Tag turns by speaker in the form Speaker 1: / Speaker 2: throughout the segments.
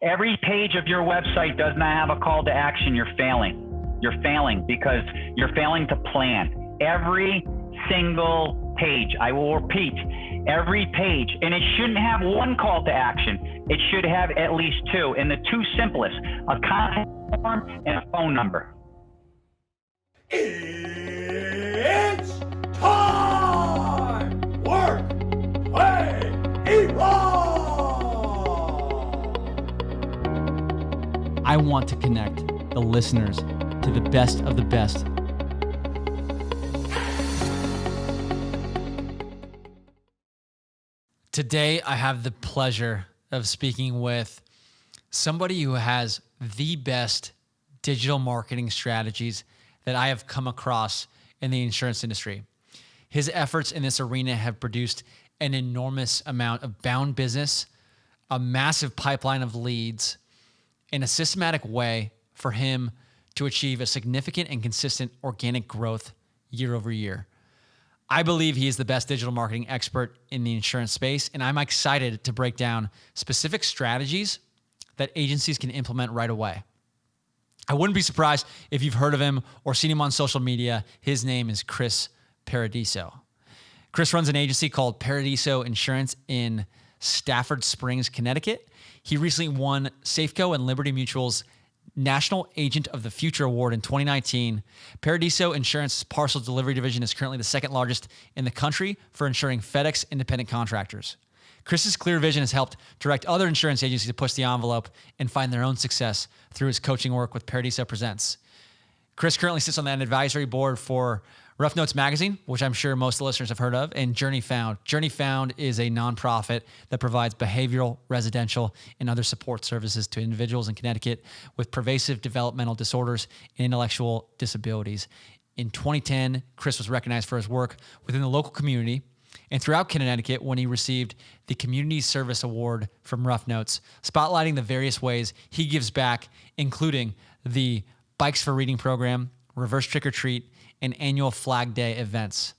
Speaker 1: every page of your website does not have a call to action, you're failing. You're failing because you're failing to plan. Every single page, I will repeat, every page, and it shouldn't have one call to action. It should have at least two, and the two simplest, a contact form and a phone number.
Speaker 2: It's time! Work, play, evolve!
Speaker 3: I want to connect the listeners to the best of the best. Today, I have the pleasure of speaking with somebody who has the best digital marketing strategies that I have come across in the insurance industry. His efforts in this arena have produced an enormous amount of bound business, a massive pipeline of leads, and a systematic way for him to achieve a significant and consistent organic growth year over year. I believe he is the best digital marketing expert in the insurance space, and I'm excited to break down specific strategies that agencies can implement right away. I wouldn't be surprised if you've heard of him or seen him on social media. His name is Chris Paradiso. Chris runs an agency called Paradiso Insurance in Stafford Springs, Connecticut. He recently won Safeco and Liberty Mutual's National Agent of the Future Award in 2019. Paradiso Insurance's parcel delivery division is currently the second largest in the country for insuring FedEx independent contractors. Chris's clear vision has helped direct other insurance agencies to push the envelope and find their own success through his coaching work with Paradiso Presents. Chris currently sits on that advisory board for Rough Notes Magazine, which I'm sure most of the listeners have heard of, and Journey Found. Journey Found is a nonprofit that provides behavioral, residential, and other support services to individuals in Connecticut with pervasive developmental disorders and intellectual disabilities. In 2010, Chris was recognized for his work within the local community and throughout Connecticut when he received the Community Service Award from Rough Notes, spotlighting the various ways he gives back, including the Bikes for Reading program, Reverse Trick or Treat, and annual Flag Day events.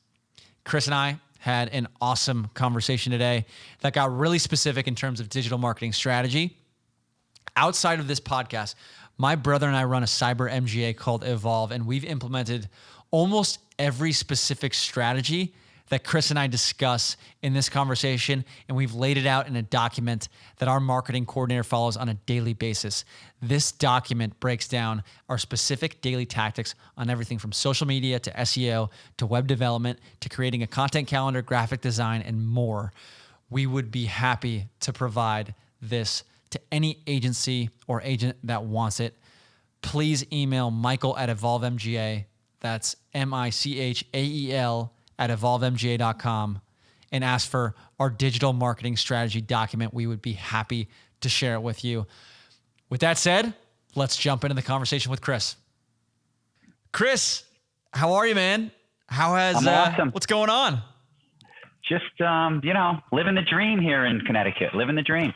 Speaker 3: Chris and I had an awesome conversation today that got really specific in terms of digital marketing strategy. Outside of this podcast, my brother and I run a cyber MGA called Evolve, and we've implemented almost every specific strategy that Chris and I discuss in this conversation, and we've laid it out in a document that our marketing coordinator follows on a daily basis. This document breaks down our specific daily tactics on everything from social media to SEO to web development to creating a content calendar, graphic design, and more. We would be happy to provide this to any agency or agent that wants it. Please email Michael at EvolveMGA. That's MICHAEL at evolvemga.com and ask for our digital marketing strategy document. We would be happy to share it with you. With that said, let's jump into the conversation with Chris. Chris, how are you, man?
Speaker 1: I'm awesome.
Speaker 3: What's going on?
Speaker 1: Just, living the dream here in Connecticut, living the dream.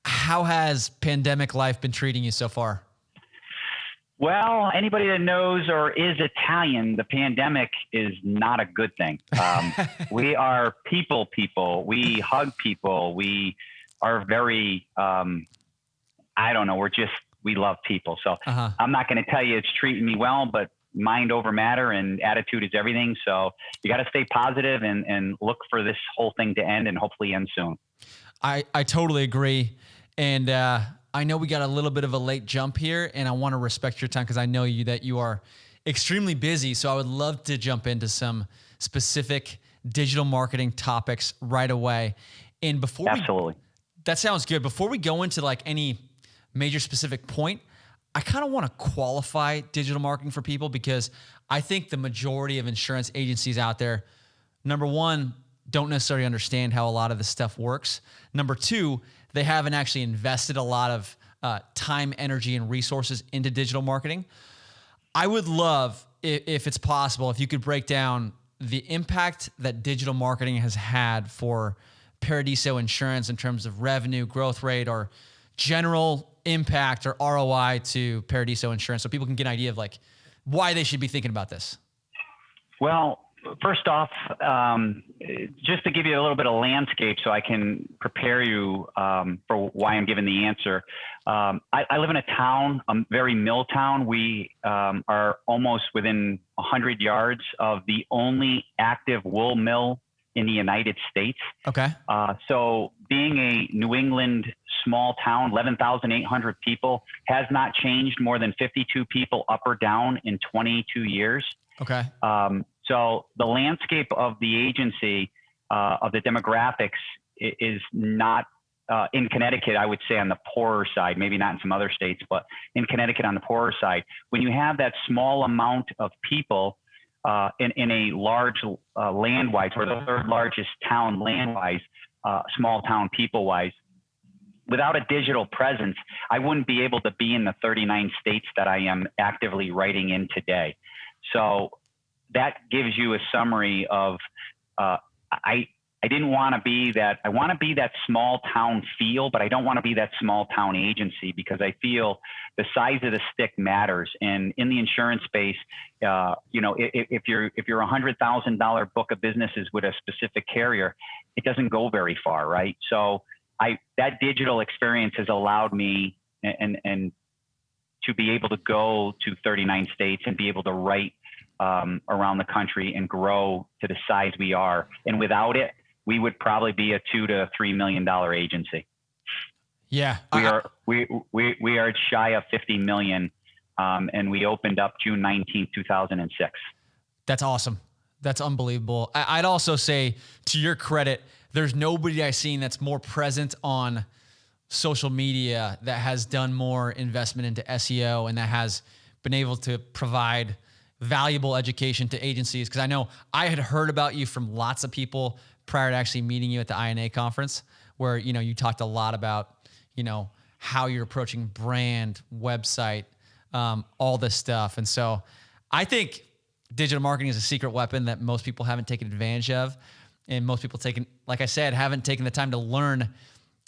Speaker 3: How has pandemic life been treating you so far?
Speaker 1: Well, anybody that knows or is Italian, the pandemic is not a good thing. We are people. We hug people. We are very, we love people. So I'm not going to tell you it's treating me well, but mind over matter and attitude is everything. So you got to stay positive and look for this whole thing to end and hopefully end soon.
Speaker 3: I totally agree. And, I know we got a little bit of a late jump here, and I want to respect your time because I know that you are extremely busy. So I would love to jump into some specific digital marketing topics right away. And that sounds good. Before we go into like any major specific point, I kind of want to qualify digital marketing for people because I think the majority of insurance agencies out there, number one, don't necessarily understand how a lot of this stuff works. Number two, they haven't actually invested a lot of time, energy, and resources into digital marketing. I would love, if it's possible, if you could break down the impact that digital marketing has had for Paradiso Insurance in terms of revenue, growth rate, or general impact or ROI to Paradiso Insurance so people can get an idea of like why they should be thinking about this.
Speaker 1: Well, First off, just to give you a little bit of landscape so I can prepare you for why I'm giving the answer. I live in a town, a very mill town. We are almost within 100 yards of the only active wool mill in the United States.
Speaker 3: Okay.
Speaker 1: So being a New England small town, 11,800 people, has not changed more than 52 people up or down in 22 years.
Speaker 3: Okay.
Speaker 1: So the landscape of the agency, of the demographics is not, in Connecticut, I would say on the poorer side, maybe not in some other states, but in Connecticut on the poorer side. When you have that small amount of people in a large land-wise, or the third largest town land-wise, small town people-wise, without a digital presence, I wouldn't be able to be in the 39 states that I am actively writing in today. So that gives you a summary of, I didn't want to be that. I want to be that small town feel, but I don't want to be that small town agency, because I feel the size of the stick matters. And in the insurance space, if you're $100,000 book of businesses with a specific carrier, it doesn't go very far, right? So that digital experience has allowed me and to be able to go to 39 states and be able to write around the country and grow to the size we are. And without it, we would probably be a $2 to $3 million agency.
Speaker 3: Yeah,
Speaker 1: we are shy of 50 million, and we opened up June 19th, 2006.
Speaker 3: That's awesome. That's unbelievable. I'd also say, to your credit, there's nobody I've seen that's more present on social media, that has done more investment into SEO, and that has been able to provide valuable education to agencies. Because I know I had heard about you from lots of people prior to actually meeting you at the INA conference, where, you talked a lot about, how you're approaching brand, website, all this stuff. And so I think digital marketing is a secret weapon that most people haven't taken advantage of. And most people like I said, haven't taken the time to learn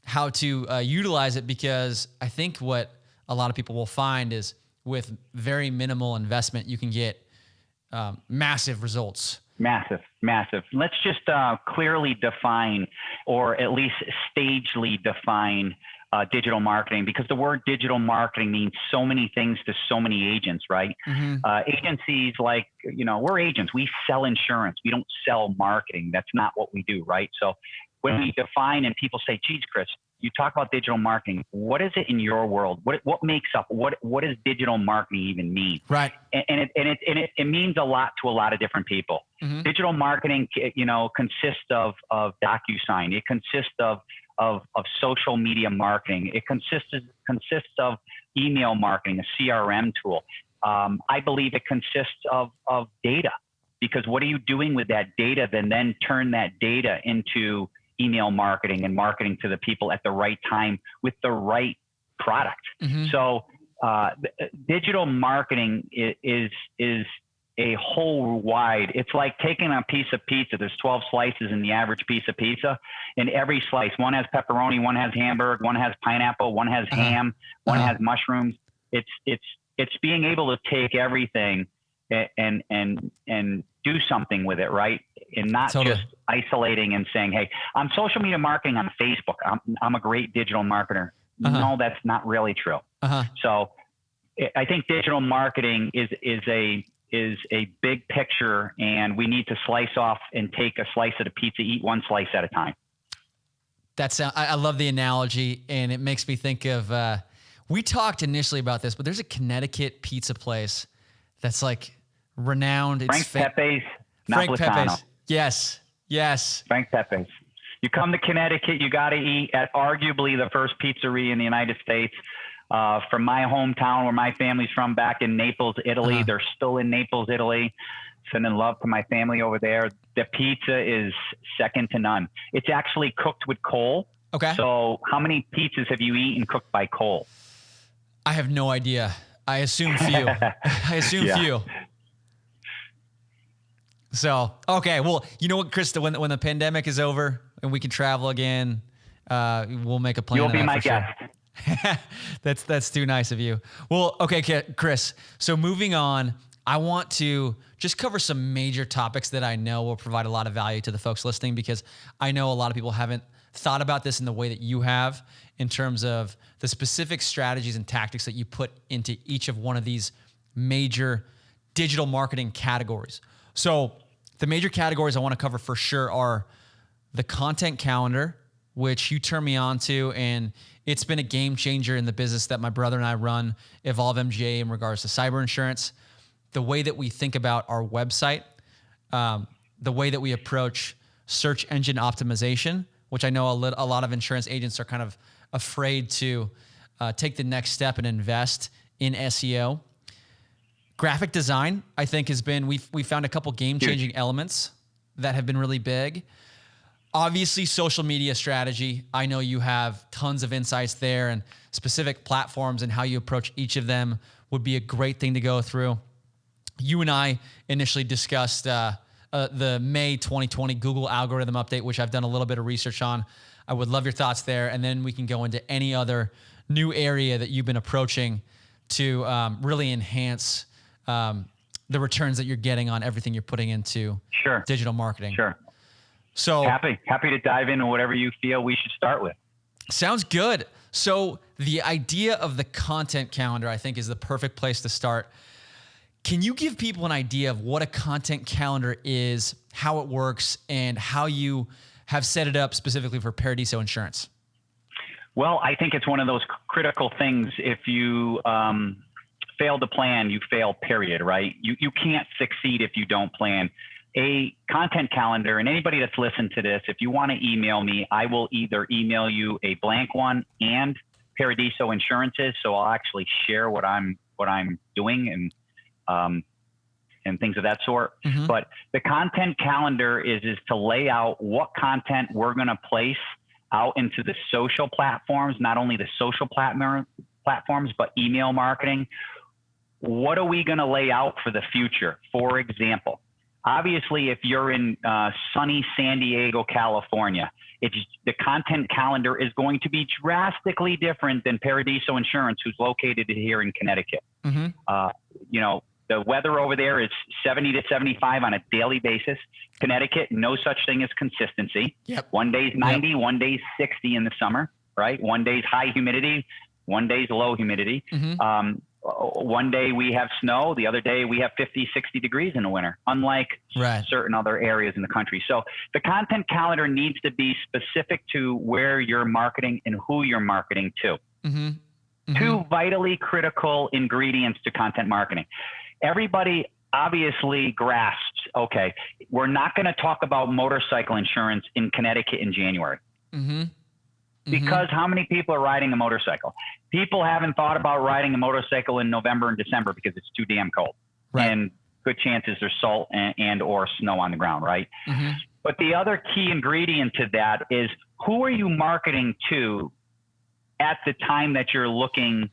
Speaker 3: how to utilize it, because I think what a lot of people will find is with very minimal investment, you can get massive results.
Speaker 1: Massive. Let's just clearly define, or at least stagely define, digital marketing, because the word digital marketing means so many things to so many agents, right? Mm-hmm. Agencies, like, we're agents. We sell insurance. We don't sell marketing. That's not what we do, right? So when we define and people say, geez, Chris, you talk about digital marketing. What is it in your world? What makes up, what does digital marketing even mean?
Speaker 3: Right.
Speaker 1: And it means a lot to a lot of different people. Mm-hmm. Digital marketing, consists of DocuSign. It consists of social media marketing. It consists of email marketing, a CRM tool. I believe it consists of data, because what are you doing with that data? Then turn that data into email marketing and marketing to the people at the right time with the right product. Mm-hmm. So digital marketing is a whole wide. It's like taking a piece of pizza. There's 12 slices in the average piece of pizza, and every slice, one has pepperoni, one has hamburger, one has pineapple, one has ham, one has mushrooms. It's being able to take everything and do something with it, right? And not just isolating and saying, hey, I'm social media marketing on Facebook. I'm a great digital marketer. No, that's not really true. So I think digital marketing is a big picture, and we need to slice off and take a slice of the pizza, eat one slice at a time.
Speaker 3: I love the analogy, and it makes me think of, we talked initially about this, but there's a Connecticut pizza place that's like renowned.
Speaker 1: Frank Pepe's Napolitano.
Speaker 3: Yes.
Speaker 1: Frank Pepe's. You come to Connecticut, you got to eat at arguably the first pizzeria in the United States. From my hometown, where my family's from, back in Naples, Italy. They're still in Naples, Italy. Sending love to my family over there. The pizza is second to none. It's actually cooked with coal.
Speaker 3: Okay.
Speaker 1: So how many pizzas have you eaten cooked by coal?
Speaker 3: I have no idea. I assume few. Few. So, okay. Well, you know what, Krista, when the pandemic is over and we can travel again, we'll make a plan.
Speaker 1: You'll be my guest.
Speaker 3: That's too nice of you. Well, okay, Chris. So moving on, I want to just cover some major topics that I know will provide a lot of value to the folks listening, because I know a lot of people haven't thought about this in the way that you have, in terms of the specific strategies and tactics that you put into each of one of these major digital marketing categories. So the major categories I want to cover for sure are the content calendar, which you turned me on to, and it's been a game changer in the business that my brother and I run, Evolve MGA, in regards to cyber insurance. The way that we think about our website, the way that we approach search engine optimization, which I know a lot of insurance agents are kind of afraid to take the next step and invest in SEO. Graphic design, I think, has been, we found a couple game-changing elements that have been really big. Obviously, social media strategy. I know you have tons of insights there, and specific platforms and how you approach each of them would be a great thing to go through. You and I initially discussed the May 2020 Google algorithm update, which I've done a little bit of research on. I would love your thoughts there. And then we can go into any other new area that you've been approaching to really enhance the returns that you're getting on everything you're putting into digital marketing.
Speaker 1: Sure.
Speaker 3: So
Speaker 1: happy to dive into whatever you feel we should start with.
Speaker 3: Sounds good. So the idea of the content calendar, I think, is the perfect place to start. Can you give people an idea of what a content calendar is, how it works, and how you have set it up specifically for Paradiso Insurance?
Speaker 1: Well, I think it's one of those critical things. If you fail to plan, you fail, period, right? You can't succeed if you don't plan. A content calendar, and anybody that's listened to this, if you want to email me, I will either email you a blank one and Paradiso Insurances, so I'll actually share what I'm doing and things of that sort. Mm-hmm. But the content calendar is to lay out what content we're going to place out into the social platforms, not only the social platforms, but email marketing. What are we going to lay out for the future? For example, obviously, if you're in sunny San Diego, California, the content calendar is going to be drastically different than Paradiso Insurance, who's located here in Connecticut. Mm-hmm. The weather over there is 70 to 75 on a daily basis. Connecticut, no such thing as consistency. Yep. One day's 90, yep. One day's 60 in the summer, right? One day's high humidity, one day's low humidity. Mm-hmm. One day we have snow, the other day we have 50, 60 degrees in the winter, unlike certain other areas in the country. So the content calendar needs to be specific to where you're marketing and who you're marketing to. Mm-hmm. Mm-hmm. Two vitally critical ingredients to content marketing. Everybody obviously grasps, okay, we're not going to talk about motorcycle insurance in Connecticut in January. Mm-hmm. Because how many people are riding a motorcycle? People haven't thought about riding a motorcycle in November and December because it's too damn cold. Right. And good chances there's salt and or snow on the ground, right? Mm-hmm. But the other key ingredient to that is, who are you marketing to at the time that you're looking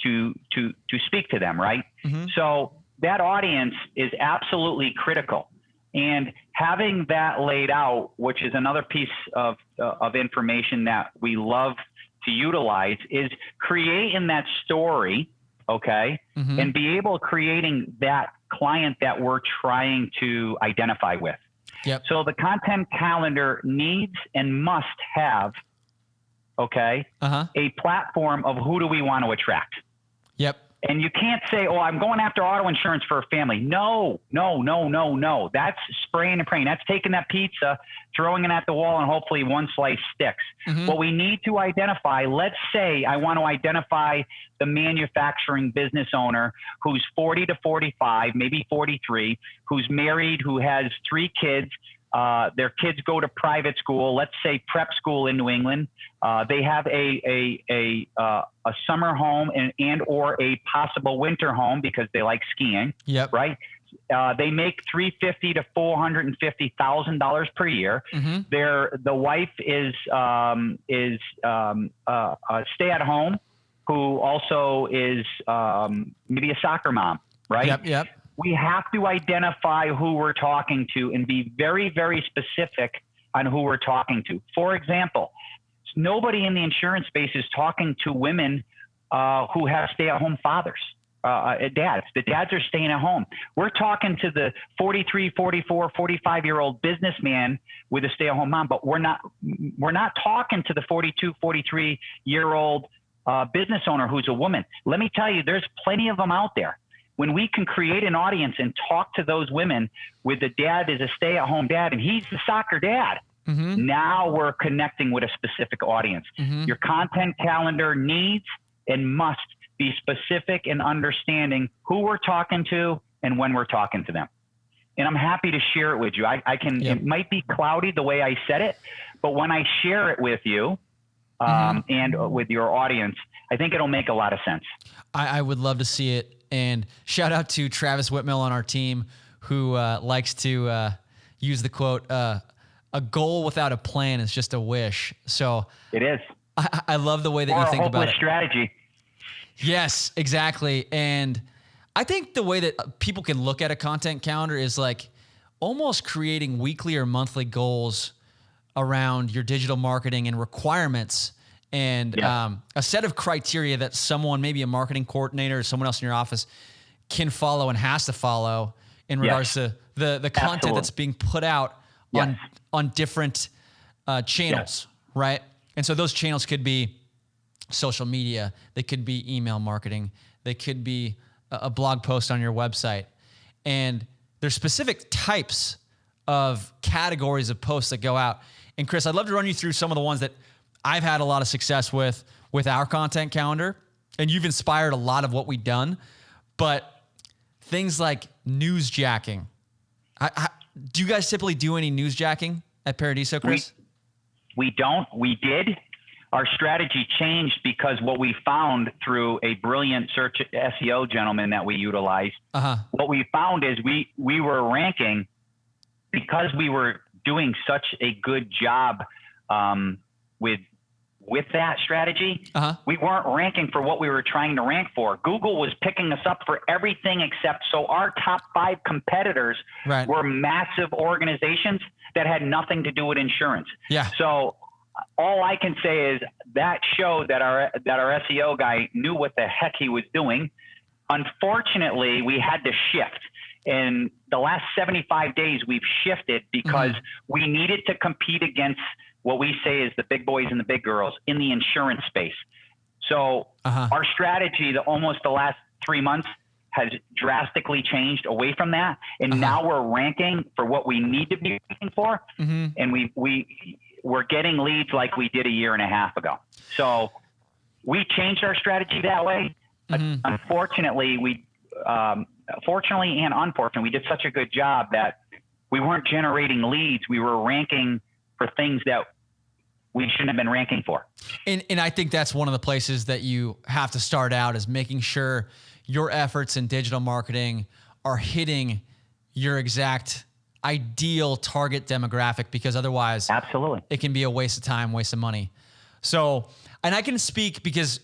Speaker 1: to speak to them, right? Mm-hmm. So that audience is absolutely critical. And having that laid out, which is another piece of information that we love to utilize, is creating that story, okay, mm-hmm. and be able creating that client that we're trying to identify with. Yep. So the content calendar needs and must have, okay, a platform of who do we want to attract. Yep. And you can't say, oh, I'm going after auto insurance for a family. No. That's spraying and praying. That's taking that pizza, throwing it at the wall, and hopefully one slice sticks. Mm-hmm. What we need to identify, let's say I want to identify the manufacturing business owner who's 40 to 45, maybe 43, who's married, who has 3 kids. Their kids go to private school, let's say prep school in New England. They have a summer home and or a possible winter home because they like skiing. Yep. Right. They make $350,000 to $450,000 per year. Mm-hmm. The wife is a stay-at-home who also is maybe a soccer mom. Right. Yep. Yep. We have to identify who we're talking to and be very, very specific on who we're talking to. For example, nobody in the insurance space is talking to women who have stay-at-home fathers. dads. The dads are staying at home. We're talking to the 43, 44, 45-year-old businessman with a stay-at-home mom, but we're not talking to the 42, 43-year-old business owner who's a woman. Let me tell you, there's plenty of them out there. When we can create an audience and talk to those women with the dad is a stay-at-home dad and he's the soccer dad, now we're connecting with a specific audience. Your content calendar needs and must be specific in understanding who we're talking to and when we're talking to them. And I'm happy to share it with you. I can, it might be cloudy the way I said it, but when I share it with you and with your audience, I think it'll make a lot of sense.
Speaker 3: I would love to see it. And shout out to Travis Whitmill on our team who likes to use the quote, a goal without a plan is just a wish. So
Speaker 1: it is.
Speaker 3: I love the way that you think about it.
Speaker 1: Strategy.
Speaker 3: Yes, exactly. And I think the way that people can look at a content calendar is like almost creating weekly or monthly goals around your digital marketing and requirements and a set of criteria that someone, maybe a marketing coordinator or someone else in your office can follow and has to follow in regards to the content that's being put out on different channels, right? And so those channels could be social media, they could be email marketing, they could be a blog post on your website. And there's specific types of categories of posts that go out. And Chris, I'd love to run you through some of the ones that I've had a lot of success with our content calendar, and you've inspired a lot of what we've done. But things like newsjacking, do you guys typically do any newsjacking at Paradiso, Chris?
Speaker 1: We don't. We did. Our strategy changed because what we found through a brilliant search SEO gentleman that we utilized, what we found is we were ranking because we were doing such a good job with that strategy. We weren't ranking for what we were trying to rank for. Google was picking us up for everything except, so our top 5 competitors were massive organizations that had nothing to do with insurance. So all I can say is that showed that our SEO guy knew what the heck he was doing. Unfortunately, we had to shift. In the last 75 days, we've shifted because we needed to compete against what we say is the big boys and the big girls in the insurance space. So our strategy, almost the last 3 months, has drastically changed away from that. And now we're ranking for what we need to be ranking for. And we're getting leads like we did a year and a half ago. So we changed our strategy that way. Unfortunately, fortunately and unfortunately, we did such a good job that we weren't generating leads. We were ranking for things that we shouldn't have been ranking for.
Speaker 3: And I think that's one of the places that you have to start out, is making sure your efforts in digital marketing are hitting your exact ideal target demographic, because otherwise it can be a waste of time, waste of money. So, and I can speak because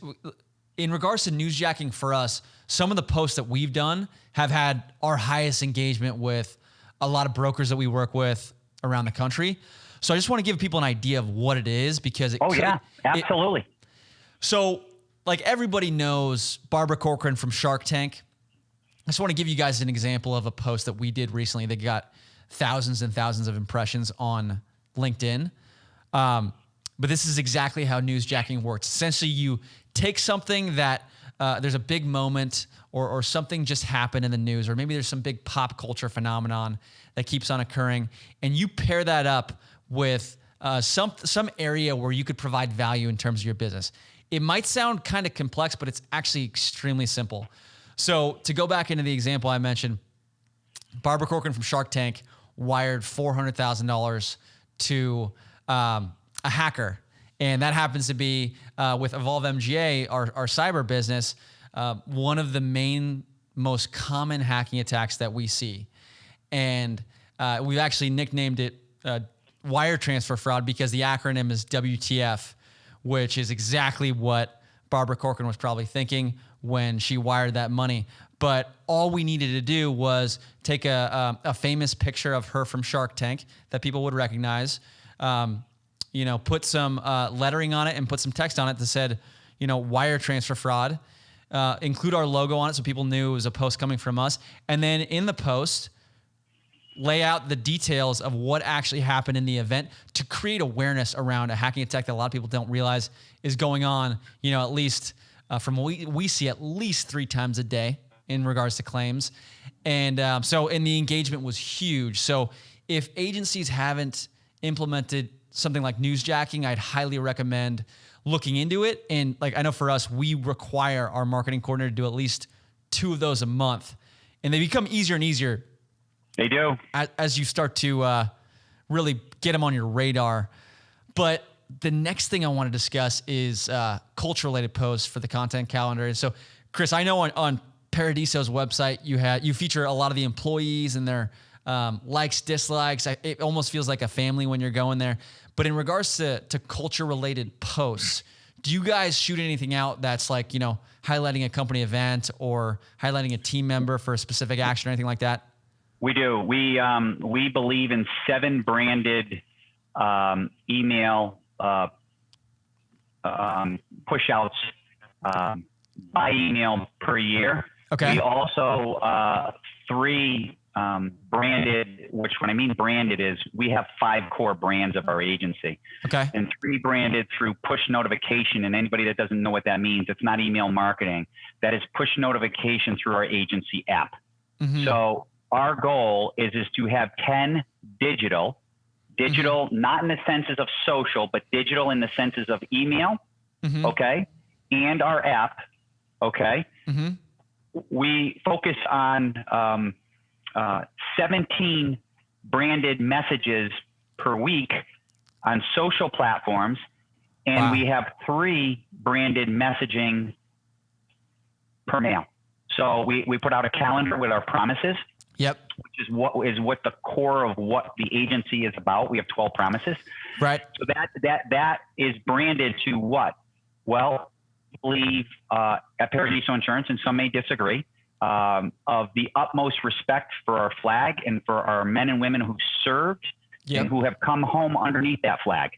Speaker 3: in regards to newsjacking for us, some of the posts that we've done have had our highest engagement with a lot of brokers that we work with around the country. So I just want to give people an idea of what it is, because it
Speaker 1: absolutely.
Speaker 3: So like everybody knows Barbara Corcoran from Shark Tank. I just want to give you guys an example of a post that we did recently that got thousands and thousands of impressions on LinkedIn. But this is exactly how newsjacking works. Essentially, you take something that there's a big moment or something just happened in the news, or maybe there's some big pop culture phenomenon that keeps on occurring, and you pair that up with some area where you could provide value in terms of your business. It might sound kind of complex, but it's actually extremely simple. So to go back into the example I mentioned, Barbara Corcoran from Shark Tank wired $400,000 to a hacker. And that happens to be with Evolve MGA, our cyber business, one of the most common hacking attacks that we see. And we've actually nicknamed it wire transfer fraud because the acronym is WTF, which is exactly what Barbara Corcoran was probably thinking when she wired that money. But all we needed to do was take a famous picture of her from Shark Tank that people would recognize, put some lettering on it and put some text on it that said, wire transfer fraud. include our logo on it so people knew it was a post coming from us. And then in the post, lay out the details of what actually happened in the event to create awareness around a hacking attack that a lot of people don't realize is going on, at least from what we see at least 3 times a day in regards to claims. And and the engagement was huge. So if agencies haven't implemented something like newsjacking, I'd highly recommend looking into it. And like, I know for us, we require our marketing coordinator to do at least 2 of those a month, and they become easier and easier.
Speaker 1: They do.
Speaker 3: As you start to really get them on your radar. But the next thing I want to discuss is culture-related posts for the content calendar. And so, Chris, I know on Paradiso's website, you feature a lot of the employees and their likes, dislikes. It almost feels like a family when you're going there. But in regards to culture-related posts, do you guys shoot anything out that's like, highlighting a company event or highlighting a team member for a specific action or anything like that?
Speaker 1: We do. We believe in 7 branded email push outs by email per year.
Speaker 3: Okay.
Speaker 1: We also 3 branded, which when I mean branded is we have 5 core brands of our agency.
Speaker 3: Okay.
Speaker 1: And 3 branded through push notification. And anybody that doesn't know what that means, it's not email marketing. That is push notification through our agency app. Mm-hmm. So our goal is to have 10 digital, mm-hmm. not in the senses of social, but digital in the senses of email. Mm-hmm. Okay. And our app. Okay. Mm-hmm. We focus on 17 branded messages per week on social platforms. And wow. We have 3 branded messaging per mail. So we put out a calendar with our promises.
Speaker 3: Yep.
Speaker 1: Which is what the core of what the agency is about. We have 12 promises.
Speaker 3: Right.
Speaker 1: So that is branded to what? Well, I believe at Paradiso Insurance, and some may disagree, of the utmost respect for our flag and for our men and women who served yep. and who have come home underneath that flag.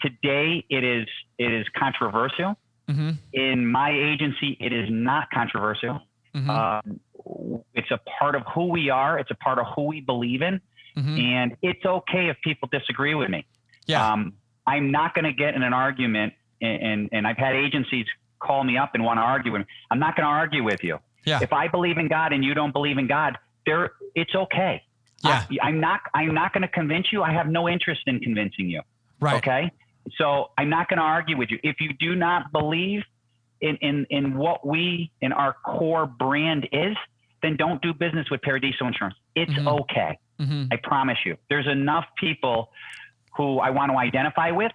Speaker 1: Today it is controversial. Mm-hmm. In my agency, it is not controversial. Mm-hmm. It's a part of who we are. It's a part of who we believe in. Mm-hmm. And it's okay if people disagree with me. Yeah. I'm not going to get in an argument, and I've had agencies call me up and want to argue with me. I'm not going to argue with you. Yeah. If I believe in God and you don't believe in God, it's okay. Yeah. I'm not going to convince you. I have no interest in convincing you. Right. Okay. So I'm not going to argue with you. If you do not believe in what in our core brand is, then don't do business with Paradiso Insurance. It's mm-hmm. okay. Mm-hmm. I promise you. There's enough people who I want to identify with.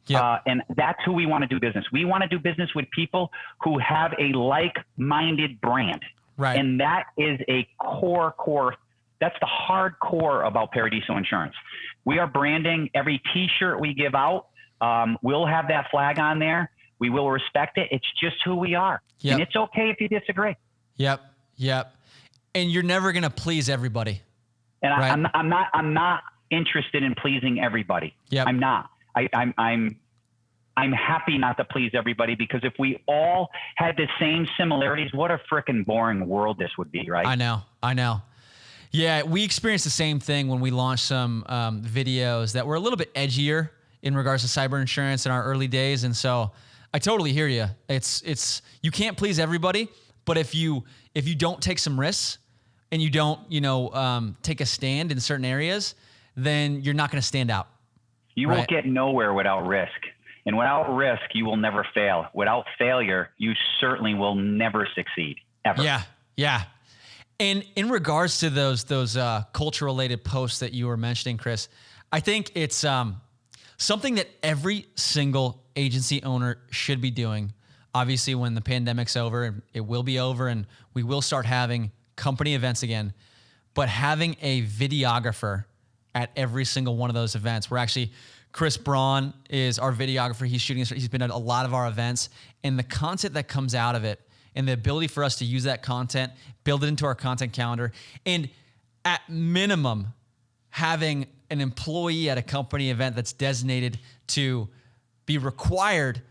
Speaker 1: Yep. And that's who we want to do business. We want to do business with people who have a like-minded brand. Right. And that is a core. That's the hardcore about Paradiso Insurance. We are branding every T-shirt we give out. We'll have that flag on there. We will respect it. It's just who we are. Yep. And it's okay if you disagree. Yep.
Speaker 3: And you're never going to please everybody.
Speaker 1: And
Speaker 3: right?
Speaker 1: I'm not interested in pleasing everybody. Yep. I'm not. I'm happy not to please everybody, because if we all had the same similarities, what a freaking boring world this would be, right?
Speaker 3: I know. Yeah, we experienced the same thing when we launched some videos that were a little bit edgier in regards to cyber insurance in our early days. And so I totally hear you. It's you can't please everybody, but if you don't take some risks and you don't, take a stand in certain areas, then you're not going to stand out.
Speaker 1: You will get nowhere without risk. And without risk, you will never fail. Without failure, you certainly will never succeed, ever.
Speaker 3: Yeah. And in regards to those culture-related posts that you were mentioning, Chris, I think it's something that every single agency owner should be doing. Obviously, when the pandemic's over, it will be over, and we will start having company events again. But having a videographer at every single one of those events. We're actually, Chris Braun is our videographer. He's been at a lot of our events, and the content that comes out of it and the ability for us to use that content, build it into our content calendar, and at minimum, having an employee at a company event that's designated to be required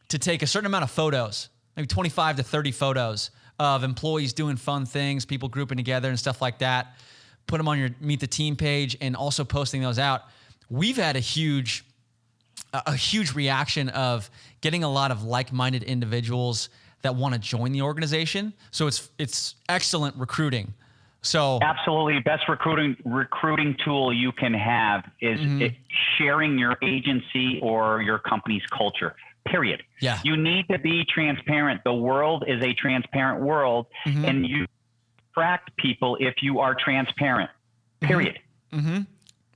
Speaker 3: to take a certain amount of photos maybe 25 to 30 photos of employees doing fun things, people grouping together and stuff like that. Put them on your Meet the Team page and also posting those out. We've had a huge reaction of getting a lot of like-minded individuals that want to join the organization. So it's excellent recruiting. So
Speaker 1: absolutely, best recruiting tool you can have is sharing your agency or your company's culture. Period.
Speaker 3: Yeah.
Speaker 1: You need to be transparent. The world is a transparent world, and you attract people if you are transparent. Period.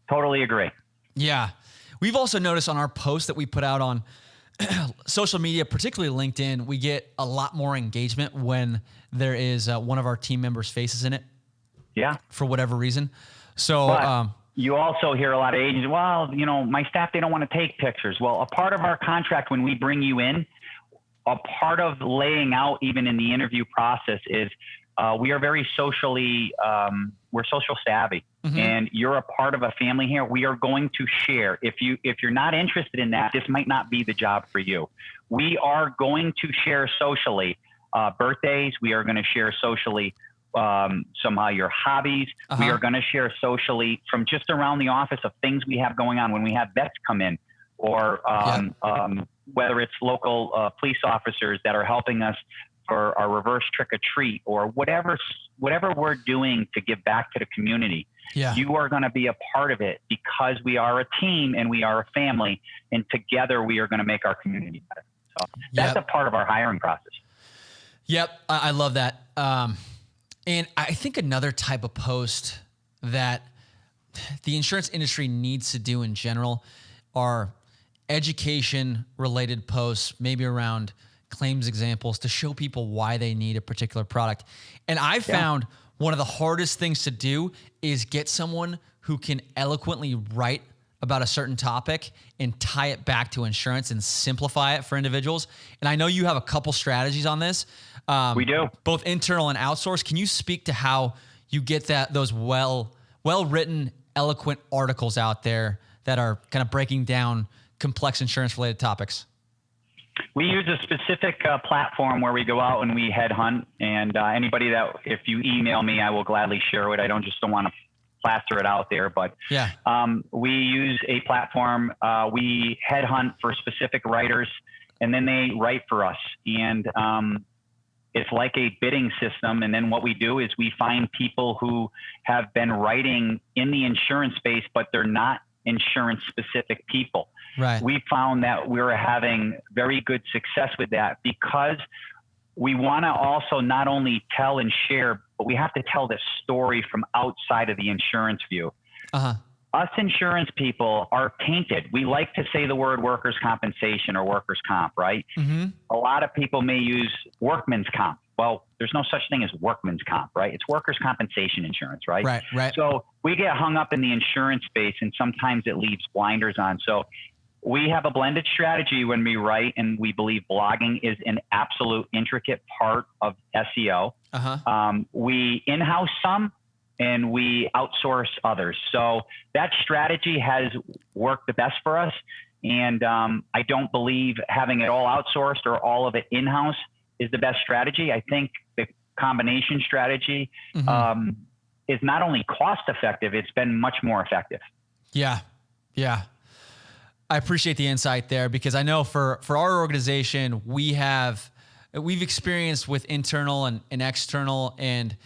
Speaker 1: Totally agree.
Speaker 3: Yeah. We've also noticed on our posts that we put out on social media, particularly LinkedIn, we get a lot more engagement when there is one of our team members' faces in it.
Speaker 1: Yeah.
Speaker 3: For whatever reason. So
Speaker 1: you also hear a lot of agents, well, my staff, they don't want to take pictures. Well, a part of our contract when we bring you in, a part of laying out even in the interview process is we are very socially, we're social savvy, and you're a part of a family here. We are going to share. If you're not interested in that, this might not be the job for you. We are going to share socially birthdays. We are going to share socially somehow your hobbies. We are going to share socially from just around the office of things we have going on when we have vets come in, or whether it's local police officers that are helping us for our reverse trick or treat, or whatever we're doing to give back to the community.
Speaker 3: Yeah.
Speaker 1: You are going to be a part of it because we are a team and we are a family, and together we are going to make our community better. So that's a part of our hiring process.
Speaker 3: Yep. I love that. And I think another type of post that the insurance industry needs to do in general are education related posts, maybe around claims examples to show people why they need a particular product. And I found one of the hardest things to do is get someone who can eloquently write about a certain topic and tie it back to insurance and simplify it for individuals. And I know you have a couple strategies on this.
Speaker 1: We do.
Speaker 3: Both internal and outsourced. Can you speak to how you get those well-written, eloquent articles out there that are kind of breaking down complex insurance-related topics?
Speaker 1: We use a specific platform where we go out and we headhunt, and anybody that, if you email me, I will gladly share it. I don't want to plaster it out there, but we use a platform. We headhunt for specific writers, and then they write for us. And it's like a bidding system. And then what we do is we find people who have been writing in the insurance space, but they're not insurance specific people.
Speaker 3: Right.
Speaker 1: We found that we're having very good success with that because we want to also not only tell and share, but we have to tell this story from outside of the insurance view. Us insurance people are tainted. We like to say the word workers' compensation or workers' comp, right? A lot of people may use workman's comp. Well, there's no such thing as workman's comp, right? It's workers' compensation insurance, right?
Speaker 3: Right.
Speaker 1: So we get hung up in the insurance space, and sometimes it leaves blinders on. So we have a blended strategy when we write, and we believe blogging is an absolute intricate part of SEO. We in-house some, and we outsource others. So that strategy has worked the best for us. And I don't believe having it all outsourced or all of it in-house is the best strategy. I think the combination strategy is not only cost effective, it's been much more effective. Yeah.
Speaker 3: I appreciate the insight there, because I know for our organization, we've experienced with internal and external, and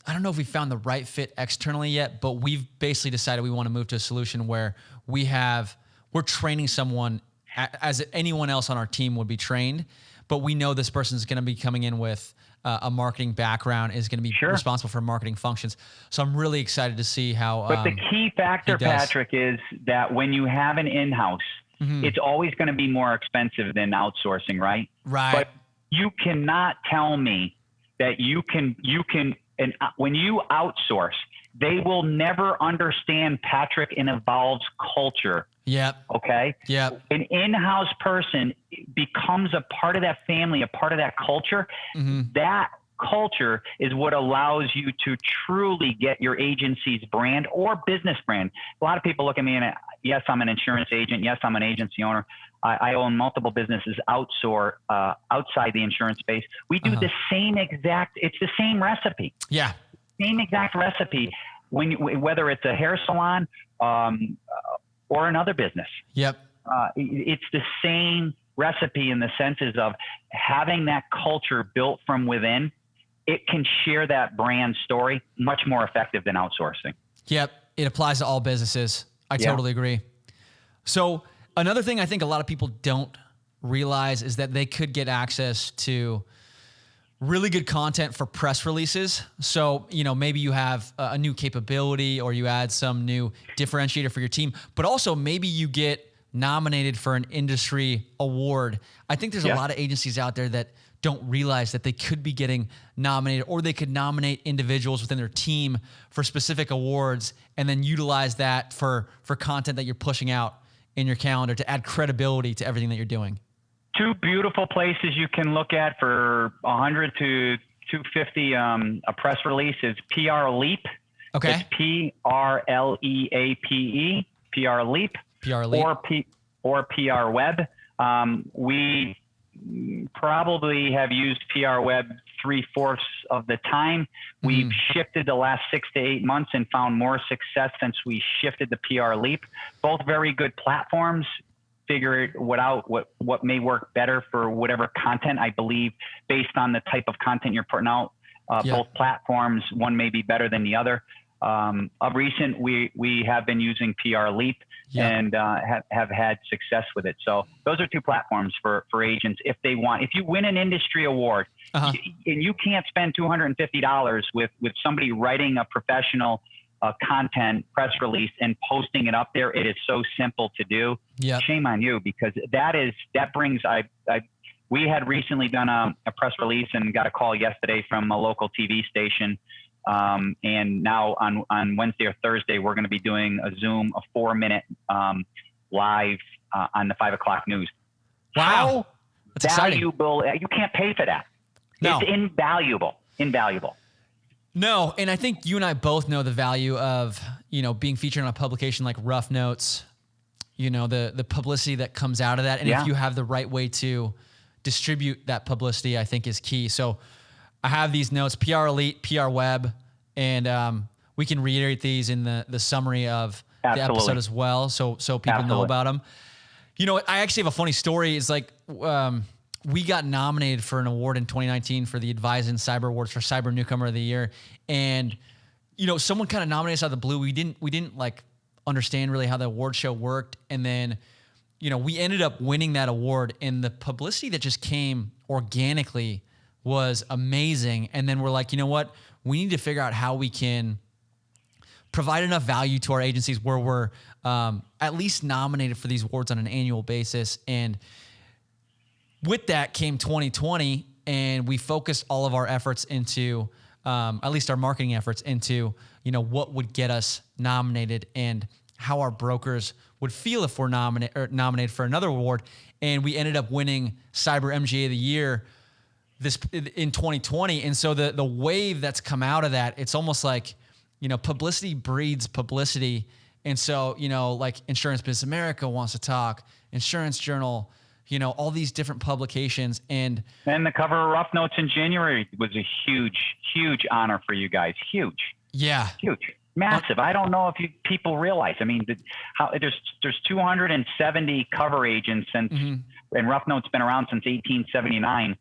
Speaker 3: I don't know if we found the right fit externally yet, but we've basically decided we want to move to a solution where we're training someone as anyone else on our team would be trained, but we know this person is going to be coming in with a marketing background, is going to be responsible for marketing functions. So I'm really excited to see how.
Speaker 1: But the key factor, Patrick, is that when you have an in-house, it's always going to be more expensive than outsourcing, right?
Speaker 3: Right.
Speaker 1: But you cannot tell me that you can. And when you outsource, they will never understand Patrick and Evolve's culture.
Speaker 3: Yep.
Speaker 1: Okay.
Speaker 3: Yep.
Speaker 1: An in-house person becomes a part of that family, a part of that culture. That culture is what allows you to truly get your agency's brand or business brand. A lot of people look at me and Yes, I'm an insurance agent. Yes, I'm an agency owner. I own multiple businesses outside the insurance space. We do the same exact, it's the same recipe.
Speaker 3: Yeah.
Speaker 1: Same exact recipe whether it's a hair salon or another business.
Speaker 3: Yep.
Speaker 1: It's the same recipe in the senses of having that culture built from within. It can share that brand story much more effective than outsourcing.
Speaker 3: Yep. It applies to all businesses. I totally agree. So another thing I think a lot of people don't realize is that they could get access to really good content for press releases. So, maybe you have a new capability or you add some new differentiator for your team, but also maybe you get nominated for an industry award. I think there's a lot of agencies out there that don't realize that they could be getting nominated, or they could nominate individuals within their team for specific awards and then utilize that for content that you're pushing out in your calendar to add credibility to everything that you're doing.
Speaker 1: Two beautiful places you can look at for 100 to 250 a press release is PR Leap.
Speaker 3: Okay.
Speaker 1: It's PRLEAPE, PR Leap.
Speaker 3: PR Leap.
Speaker 1: Or PR Web. We probably have used PR Web 3/4 of the time. We've shifted the last 6 to 8 months and found more success since we shifted to PR Leap. Both very good platforms. Figure it out what may work better for whatever content. I believe based on the type of content you're putting out, both platforms, one may be better than the other. Of recent, we have been using PR Leap and have had success with it. So those are two platforms for agents if they want. If you win an industry award and you can't spend $250 with somebody writing a professional content press release and posting it up there, it is so simple to do. Shame on you, because that brings. We had recently done a press release and got a call yesterday from a local TV station. And now on Wednesday or Thursday, we're going to be doing a 4-minute live on the 5 o'clock news.
Speaker 3: Wow. That's
Speaker 1: valuable. Exciting. You can't pay for that.
Speaker 3: No.
Speaker 1: It's invaluable.
Speaker 3: No, and I think you and I both know the value of, being featured on a publication like Rough Notes, the publicity that comes out of that. And if you have the right way to distribute that publicity, I think is key. So I have these notes, PR Elite, PR Web, and we can reiterate these in the summary of the episode as well, so people know about them. I actually have a funny story. It's like we got nominated for an award in 2019 for the Advisen Cyber Awards for Cyber Newcomer of the Year, and someone kind of nominated us out of the blue. We didn't like understand really how the award show worked, and then we ended up winning that award, and the publicity that just came organically was amazing. And then we're like, you know what? We need to figure out how we can provide enough value to our agencies where we're at least nominated for these awards on an annual basis. And with that came 2020, and we focused all of our efforts into, at least our marketing efforts into, what would get us nominated and how our brokers would feel if we're nominated for another award. And we ended up winning Cyber MGA of the Year in 2020. And so the wave that's come out of that, it's almost like, publicity breeds publicity. And so, like Insurance Business America wants to talk, Insurance Journal, all these different publications. And
Speaker 1: the cover of Rough Notes in January was a huge, huge honor for you guys. Huge.
Speaker 3: Yeah.
Speaker 1: Huge. Massive. I don't know if people realize. I mean, there's 270 cover agents since, and Rough Notes been around since 1879.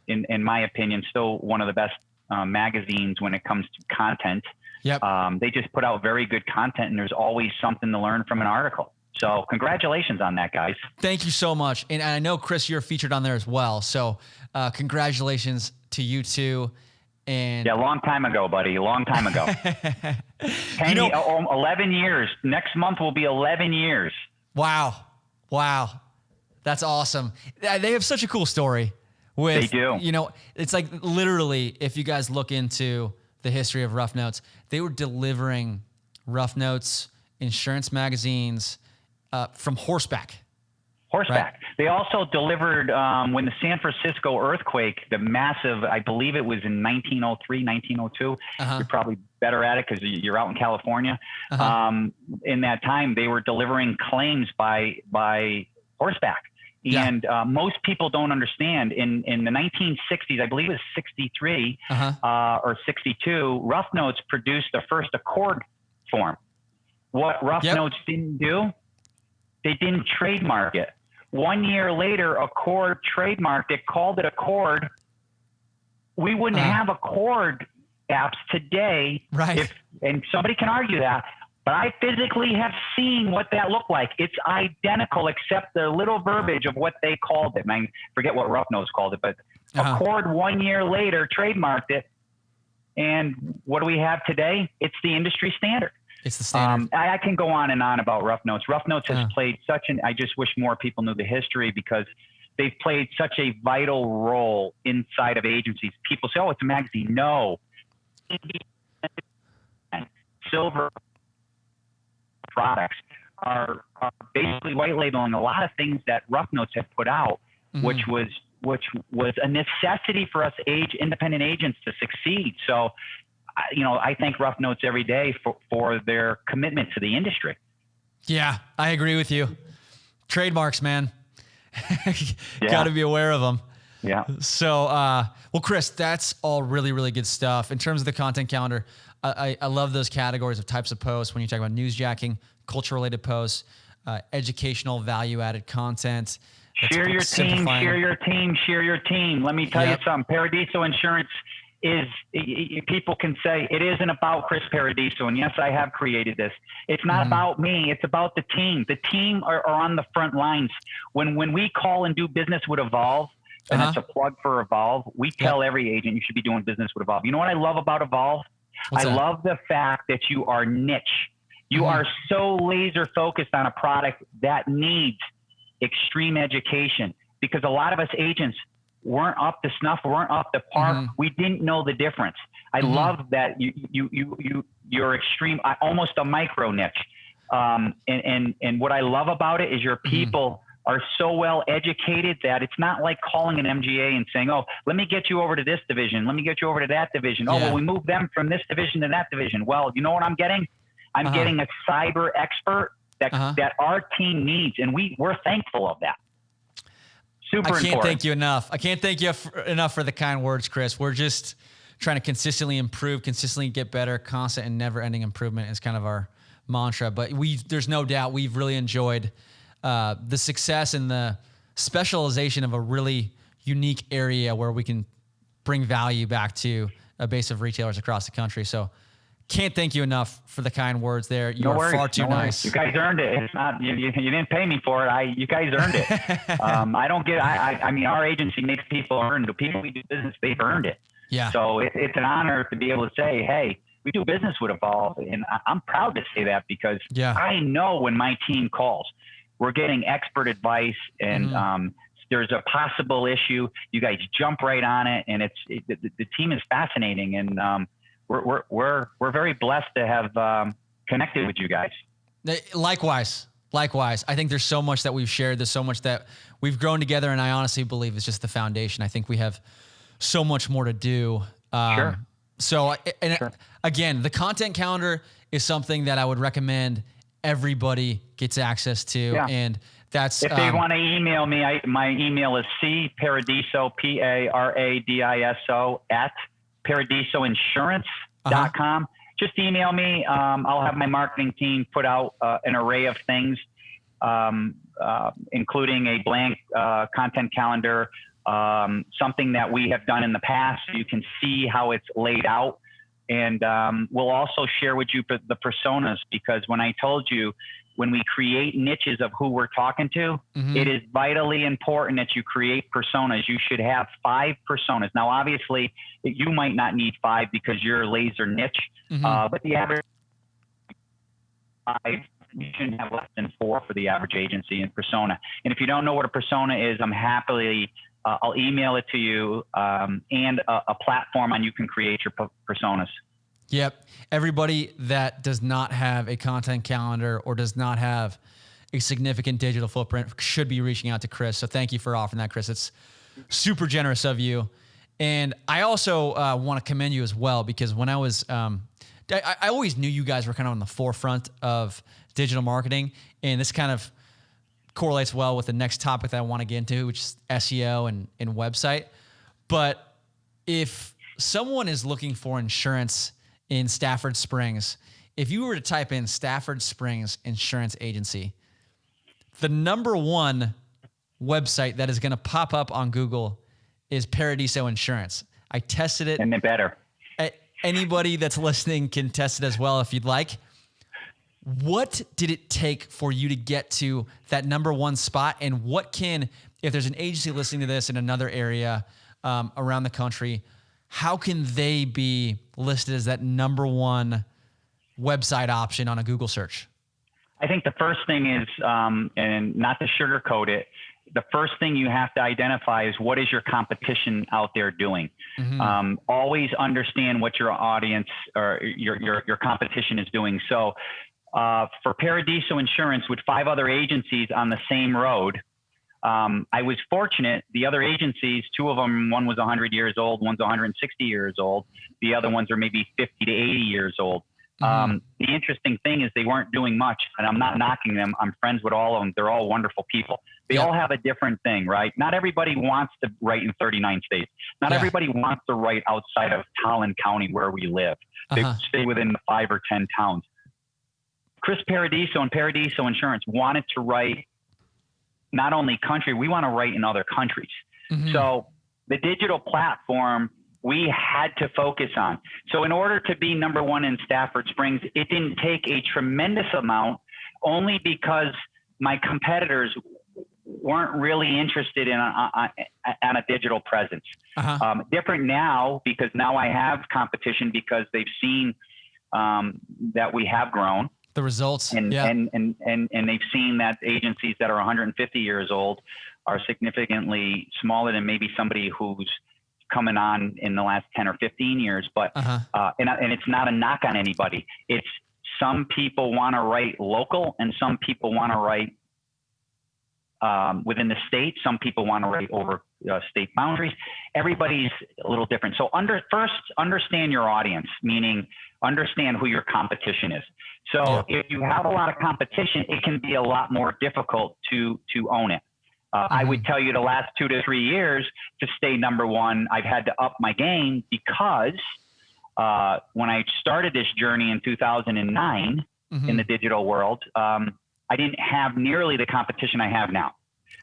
Speaker 1: In my opinion, still one of the best magazines when it comes to content.
Speaker 3: Yep.
Speaker 1: They just put out very good content, and there's always something to learn from an article. So congratulations on that, guys.
Speaker 3: Thank you so much. And I know, Chris, you're featured on there as well. So congratulations to you too. And
Speaker 1: yeah, long time ago, buddy. Long time ago. 11 years. Next month will be 11 years.
Speaker 3: Wow. That's awesome. They have such a cool story. They do. It's like literally, if you guys look into the history of Rough Notes, they were delivering Rough Notes, insurance magazines from horseback.
Speaker 1: Horseback. They also delivered when the San Francisco earthquake, the massive, I believe it was in 1903, 1902. You're probably better at it because you're out in California. In that time, they were delivering claims by horseback. And most people don't understand. In the 1960s, I believe it was 63 or 62, Rough Notes produced the first Accord form. What Rough Notes didn't do, they didn't trademark it. 1 year later, Accord trademarked it, called it Accord. We wouldn't have Accord apps today. And somebody can argue that, but I physically have seen what that looked like. It's identical, except the little verbiage of what they called it. I forget what Rough Notes called it, but Accord 1 year later trademarked it. And what do we have today? It's the industry standard.
Speaker 3: It's the standard.
Speaker 1: I can go on and on about Rough Notes. Rough Notes has played I just wish more people knew the history, because they've played such a vital role inside of agencies. People say, oh, it's a magazine. No. Silver products are basically white labeling a lot of things that Rough Notes have put out, which was a necessity for us independent agents to succeed. So, I thank Rough Notes every day for their commitment to the industry.
Speaker 3: Yeah, I agree with you. Trademarks, man. Got to be aware of them.
Speaker 1: Yeah.
Speaker 3: So, well, Chris, that's all really, really good stuff. In terms of the content calendar, I love those categories of types of posts when you talk about newsjacking, culture-related posts, educational, value-added content.
Speaker 1: Share your team, share your team, share your team. Let me tell you something. Paradiso Insurance people can say it isn't about Chris Paradiso. And yes, I have created this. It's not about me. It's about the team. The team are on the front lines. When we call and do business with Evolve, and it's a plug for Evolve, we tell every agent you should be doing business with Evolve. You know what I love about Evolve? I love the fact that you are niche. You are so laser focused on a product that needs extreme education, because a lot of us agents weren't up to snuff, weren't up to par. We didn't know the difference. I love that you're extreme, almost a micro niche. And what I love about it is your people are so well educated that it's not like calling an MGA and saying, oh, let me get you over to this division. Let me get you over to that division. Oh, well, we moved them from this division to that division. Well, you know what I'm getting? I'm getting a cyber expert that our team needs. And we're thankful of that. Super important. I can't
Speaker 3: thank you enough. I can't thank you enough for the kind words, Chris. We're just trying to consistently improve, consistently get better. Constant and never-ending improvement is kind of our mantra. But there's no doubt we've really enjoyed the success and the specialization of a really unique area where we can bring value back to a base of retailers across the country. So can't thank you enough for the kind words there. You are far too nice.
Speaker 1: You guys earned it. It's not, you didn't pay me for it. You guys earned it. I don't get, I mean, our agency makes people earn. The people we do business, they've earned it.
Speaker 3: Yeah.
Speaker 1: So it's an honor to be able to say, hey, we do business with Evolve. And I'm proud to say that, because I know when my team calls, we're getting expert advice, and there's a possible issue. You guys jump right on it, and the team is fascinating, and we're very blessed to have connected with you guys.
Speaker 3: Likewise. I think there's so much that we've shared. There's so much that we've grown together, and I honestly believe it's just the foundation. I think we have so much more to do.
Speaker 1: Sure.
Speaker 3: So, again, the content calendar is something that I would recommend everybody gets access to. Yeah. And that's,
Speaker 1: if they want to email me, my email is cparadiso, Paradiso at paradisoinsurance.com. Just email me. I'll have my marketing team put out an array of things, including a blank content calendar, something that we have done in the past, so you can see how it's laid out. And we'll also share with you the personas, because when I told you, when we create niches of who we're talking to, it is vitally important that you create personas. You should have 5 personas. Now, obviously, you might not need 5 because you're laser niche, but the average 5, you shouldn't have less than 4 for the average agency and persona. And if you don't know what a persona is, I'm happily I'll email it to you, and a platform on you can create your personas.
Speaker 3: Yep. Everybody that does not have a content calendar or does not have a significant digital footprint should be reaching out to Chris. So thank you for offering that, Chris. It's super generous of you. And I also want to commend you as well, because when I was, I always knew you guys were kind of on the forefront of digital marketing, and this kind of correlates well with the next topic that I want to get into, which is SEO and website. But if someone is looking for insurance in Stafford Springs, if you were to type in Stafford Springs Insurance Agency, the number one website that is going to pop up on Google is Paradiso Insurance. I tested it.
Speaker 1: And they better.
Speaker 3: Anybody that's listening can test it as well if you'd like. What did it take for you to get to that number one spot? And what can, if there's an agency listening to this in another area around the country, how can they be listed as that number one website option on a Google search?
Speaker 1: I think the first thing is, and not to sugarcoat it, the first thing you have to identify is what is your competition out there doing. Mm-hmm. Always understand what your audience or your competition is doing. So for Paradiso Insurance, with 5 other agencies on the same road, I was fortunate. The other agencies, 2 of them, one was 100 years old, one's 160 years old. The other ones are maybe 50 to 80 years old. Mm-hmm. The interesting thing is they weren't doing much, and I'm not knocking them. I'm friends with all of them. They're all wonderful people. They all have a different thing, right? Not everybody wants to write in 39 states. Not everybody wants to write outside of Collin County where we live. They stay within the 5 or 10 towns. Chris Paradiso and Paradiso Insurance wanted to write not only country, we want to write in other countries. Mm-hmm. So the digital platform we had to focus on. So in order to be number one in Stafford Springs, it didn't take a tremendous amount, only because my competitors weren't really interested in on a digital presence. Different now, because now I have competition, because they've seen that we have grown.
Speaker 3: The results.
Speaker 1: And they've seen that agencies that are 150 years old are significantly smaller than maybe somebody who's coming on in the last 10 or 15 years. But, and it's not a knock on anybody. It's some people want to write local, and some people want to write within the state. Some people want to write over state boundaries. Everybody's a little different. So first understand your audience, meaning understand who your competition is. So if you have a lot of competition, it can be a lot more difficult to own it. I would tell you the last 2 to 3 years to stay number one, I've had to up my game, because when I started this journey in 2009 in the digital world, I didn't have nearly the competition I have now.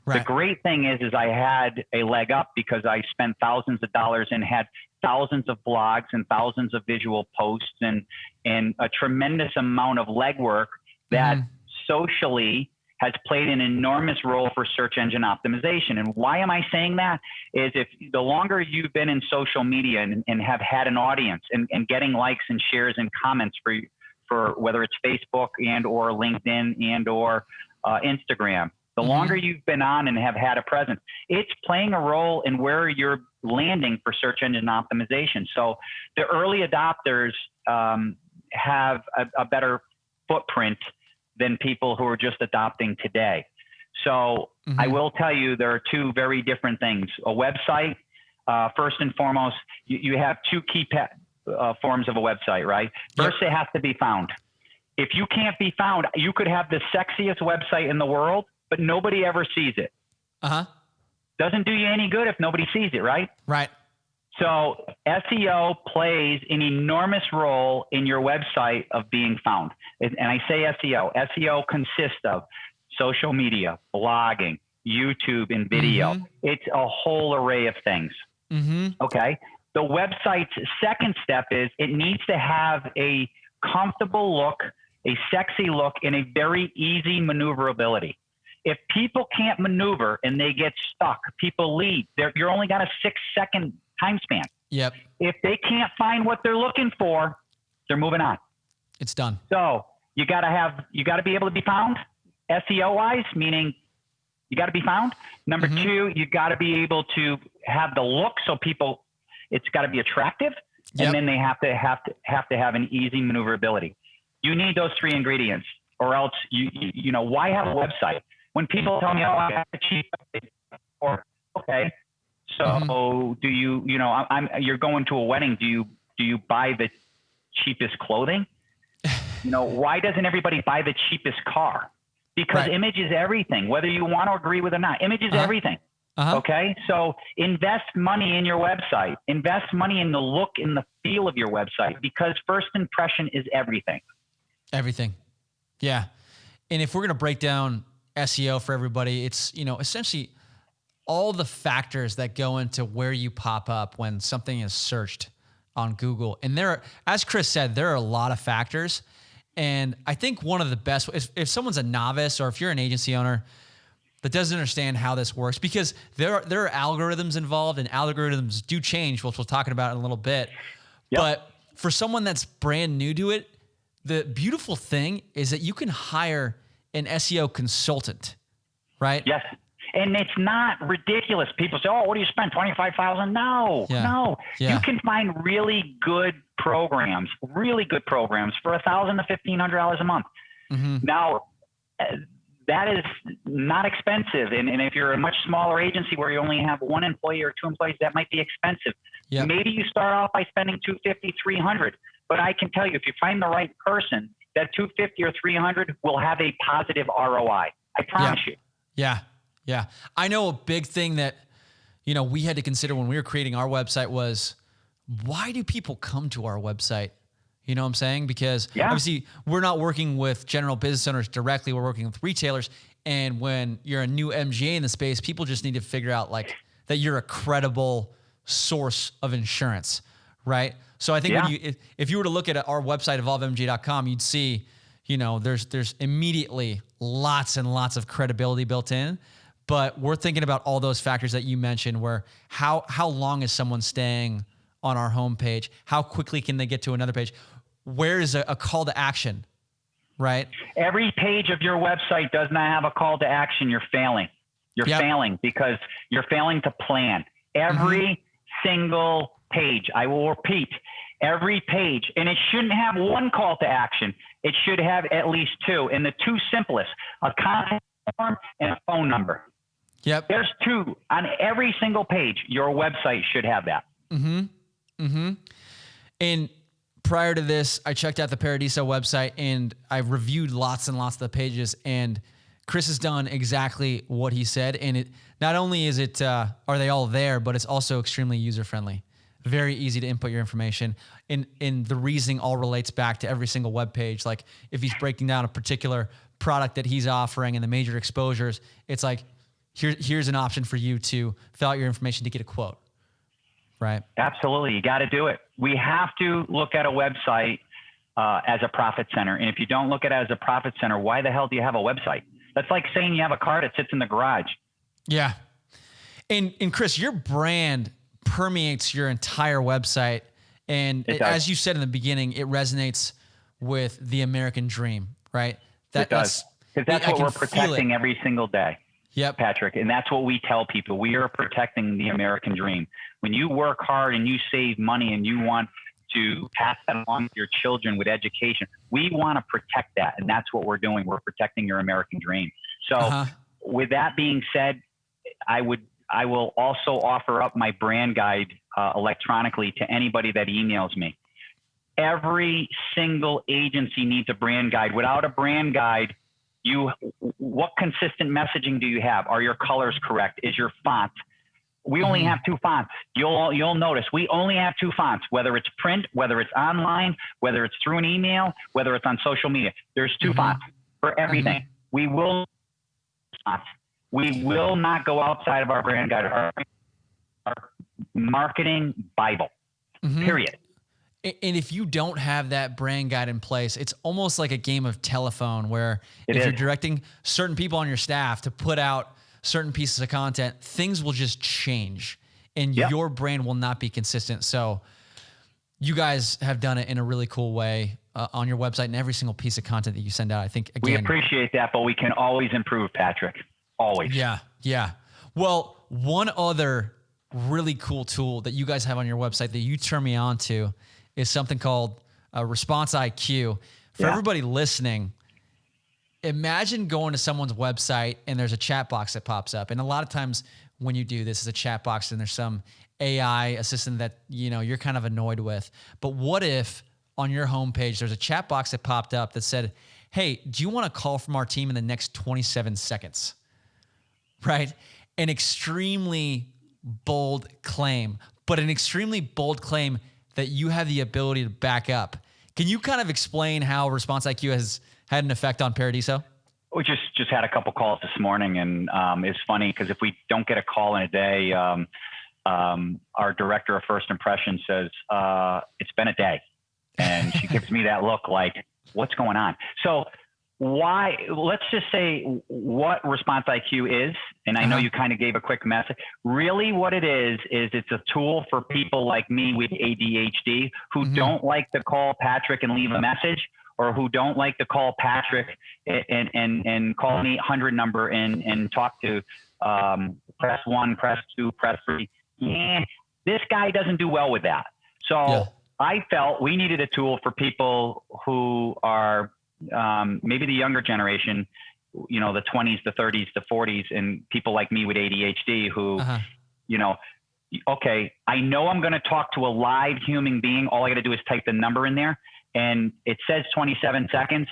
Speaker 1: Right. The great thing is I had a leg up because I spent thousands of dollars and had thousands of blogs and thousands of visual posts and a tremendous amount of legwork that socially has played an enormous role for search engine optimization. And why am I saying that? Is if the longer you've been in social media and have had an audience and getting likes and shares and comments for whether it's Facebook and or LinkedIn and or Instagram, the longer you've been on and have had a presence, it's playing a role in where you're landing for search engine optimization. So the early adopters have a better footprint than people who are just adopting today. So I will tell you, there are 2 very different things. A website, first and foremost, you have 2 key forms of a website, right? First, it has to be found. If you can't be found, you could have the sexiest website in the world, but nobody ever sees it. Doesn't do you any good if nobody sees it, right?
Speaker 3: Right.
Speaker 1: So SEO plays an enormous role in your website of being found. And I say SEO. SEO consists of social media, blogging, YouTube, and video. It's a whole array of things. Okay. The website's second step is it needs to have a comfortable look, a sexy look, and a very easy maneuverability. If people can't maneuver and they get stuck, people leave. You're only got a 6-second time span.
Speaker 3: Yep.
Speaker 1: If they can't find what they're looking for, they're moving on.
Speaker 3: It's done.
Speaker 1: So you got to be able to be found, SEO wise, meaning you got to be found. Number 2, you got to be able to have the look, so people, it's got to be attractive, and then they have to have an easy maneuverability. You need those 3 ingredients. or else why have a website? When people tell me, oh, I got the cheap, or okay, so do you, you're going to a wedding. Do you buy the cheapest clothing? Why doesn't everybody buy the cheapest car? Because image is everything, whether you want to agree with it or not. Image is everything. Okay. So invest money in your website, invest money in the look and the feel of your website, because first impression is everything.
Speaker 3: Everything. Yeah. And if we're going to break down SEO for everybody, it's, essentially all the factors that go into where you pop up when something is searched on Google. And as Chris said, there are a lot of factors. And I think one of the best, if someone's a novice or if you're an agency owner that doesn't understand how this works, because there are algorithms involved, and algorithms do change, which we'll talk about in a little bit. Yep. But for someone that's brand new to it, the beautiful thing is that you can hire an SEO consultant, right?
Speaker 1: Yes. And it's not ridiculous. People say, oh, what do you spend? $25,000? No. You can find really good programs for $1,000 to $1,500 a month. Now, that is not expensive. And if you're a much smaller agency where you only have one employee or two employees, that might be expensive. Yep. Maybe you start off by spending $250, $300. But I can tell you, if you find the right person, that $250 or $300 will have a positive ROI. I promise you.
Speaker 3: Yeah. I know a big thing that, we had to consider when we were creating our website was, why do people come to our website? You know what I'm saying? Because obviously we're not working with general business owners directly. We're working with retailers. And when you're a new MGA in the space, people just need to figure out that you're a credible source of insurance, right? So I think if you were to look at our website, evolvemga.com, you'd see, there's immediately lots and lots of credibility built in. But we're thinking about all those factors that you mentioned, where how long is someone staying on our homepage? How quickly can they get to another page? Where is a call to action, right?
Speaker 1: Every page of your website does not have a call to action. You're failing. You're failing because you're failing to plan. Every single page, I will repeat, every page, and it shouldn't have one call to action. It should have at least two, and the two simplest, a contact form and a phone number.
Speaker 3: Yep.
Speaker 1: There's two on every single page. Your website should have that.
Speaker 3: And prior to this, I checked out the Paradiso website and I reviewed lots and lots of the pages, and Chris has done exactly what he said. And it not only is it, are they all there, but it's also extremely user-friendly. Very easy to input your information. And the reasoning all relates back to every single web page. Like if he's breaking down a particular product that he's offering and the major exposures, it's like, here's an option for you to fill out your information to get a quote, right?
Speaker 1: Absolutely. You got to do it. We have to look at a website as a profit center. And if you don't look at it as a profit center, why the hell do you have a website? That's like saying you have a car that sits in the garage.
Speaker 3: Yeah. And Chris, your brand permeates your entire website. And as you said in the beginning, it resonates with the American dream, right?
Speaker 1: It does. Because that's what we're protecting every single day.
Speaker 3: Yep.
Speaker 1: Patrick. And that's what we tell people. We are protecting the American dream. When you work hard and you save money and you want to pass that along to your children with education, we want to protect that. And that's what we're doing. We're protecting your American dream. So with that being said, I will also offer up my brand guide electronically to anybody that emails me. Every single agency needs a brand guide. Without a brand guide, what consistent messaging do you have? Are your colors correct? Is your font? We only have two fonts. You'll notice we only have two fonts, whether it's print, whether it's online, whether it's through an email, whether it's on social media. There's two fonts for everything. We will not go outside of our brand guide, our marketing Bible, period.
Speaker 3: And if you don't have that brand guide in place, it's almost like a game of telephone where you're directing certain people on your staff to put out certain pieces of content, things will just change and your brand will not be consistent. So you guys have done it in a really cool way on your website and every single piece of content that you send out. I think, again,
Speaker 1: we appreciate that, but we can always improve, Patrick. Always.
Speaker 3: Yeah. Well, one other really cool tool that you guys have on your website that you turn me on to is something called Response IQ. For everybody listening, imagine going to someone's website and there's a chat box that pops up. And a lot of times when you do this, is a chat box and there's some AI assistant that, you're kind of annoyed with. But what if on your homepage, there's a chat box that popped up that said, hey, do you want a call from our team in the next 27 seconds? Right? An extremely bold claim, but an extremely bold claim that you have the ability to back up. Can you kind of explain how Response IQ has had an effect on Paradiso?
Speaker 1: We just had a couple calls this morning, and it's funny because if we don't get a call in a day, our director of first impression says, it's been a day. And she gives me that look like, what's going on? So let's just say what Response IQ is. And I know you kind of gave a quick message. Really what it is it's a tool for people like me with ADHD who don't like to call Patrick and leave a message, or who don't like to call Patrick and call an 800 number and talk to press 1, press 2, press 3. Yeah, this guy doesn't do well with that. So I felt we needed a tool for people who are maybe the younger generation, the 20s, the 30s, the 40s, and people like me with ADHD who, okay, I know I'm going to talk to a live human being. All I got to do is type the number in there, and it says 27 seconds.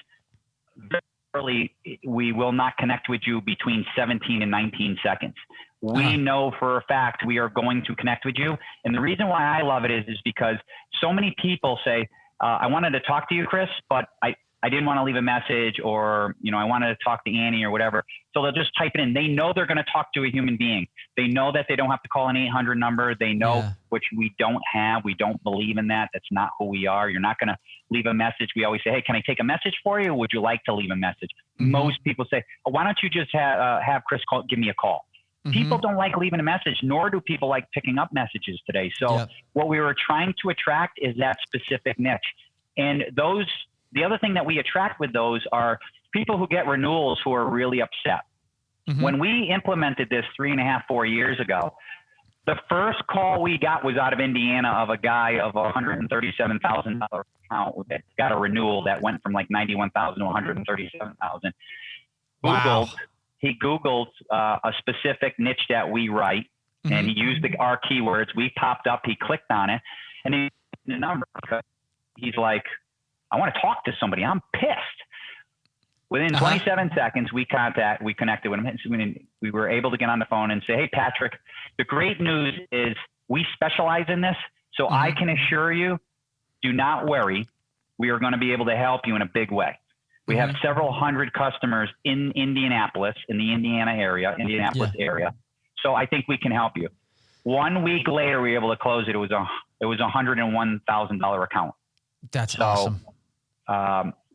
Speaker 1: Early, we will not connect with you between 17 and 19 seconds. We know for a fact we are going to connect with you. And the reason why I love it is because so many people say, I wanted to talk to you, Chris, but I didn't want to leave a message, or, I wanted to talk to Annie or whatever. So they'll just type it in. They know they're going to talk to a human being. They know that they don't have to call an 800 number. They know, which we don't have. We don't believe in that. That's not who we are. You're not going to leave a message. We always say, hey, can I take a message for you? Or would you like to leave a message? Most people say, why don't you just have Chris give me a call? People don't like leaving a message, nor do people like picking up messages today. So what we were trying to attract is that specific niche. And the other thing that we attract with those are people who get renewals who are really upset. When we implemented this 3.5, 4 years ago, the first call we got was out of Indiana of a guy of $137,000 account that got a renewal that went from like $91,000 to $137,000.
Speaker 3: Wow.
Speaker 1: He Googled a specific niche that we write, and he used our keywords. We popped up. He clicked on it, and he the number. He's like, I want to talk to somebody. I'm pissed. Within 27 seconds, we connected with him. We were able to get on the phone and say, hey, Patrick, the great news is we specialize in this. So I can assure you, do not worry. We are going to be able to help you in a big way. We have several hundred customers in Indianapolis, in the Indianapolis area. So I think we can help you. 1 week later, we were able to close it. It was a $101,000 account.
Speaker 3: That's awesome.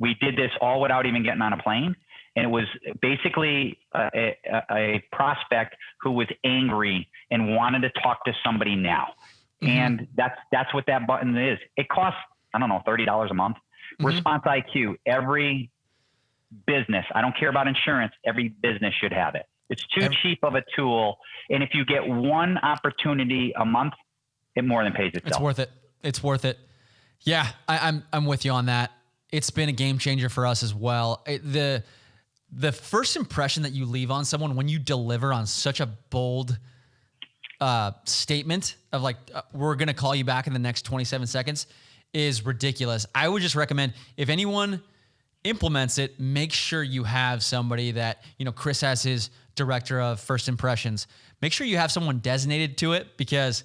Speaker 1: We did this all without even getting on a plane. And it was basically a prospect who was angry and wanted to talk to somebody now. And that's what that button is. It costs, I don't know, $30 a month. Response IQ, every business, I don't care about insurance, every business should have it. It's too cheap of a tool. And if you get one opportunity a month, it more than pays itself.
Speaker 3: It's worth it. It's worth it. Yeah, I'm with you on that. It's been a game changer for us as well. The first impression that you leave on someone when you deliver on such a bold statement of like, we're going to call you back in the next 27 seconds is ridiculous. I would just recommend if anyone implements it, make sure you have somebody that, Chris has his director of first impressions. Make sure you have someone designated to it because,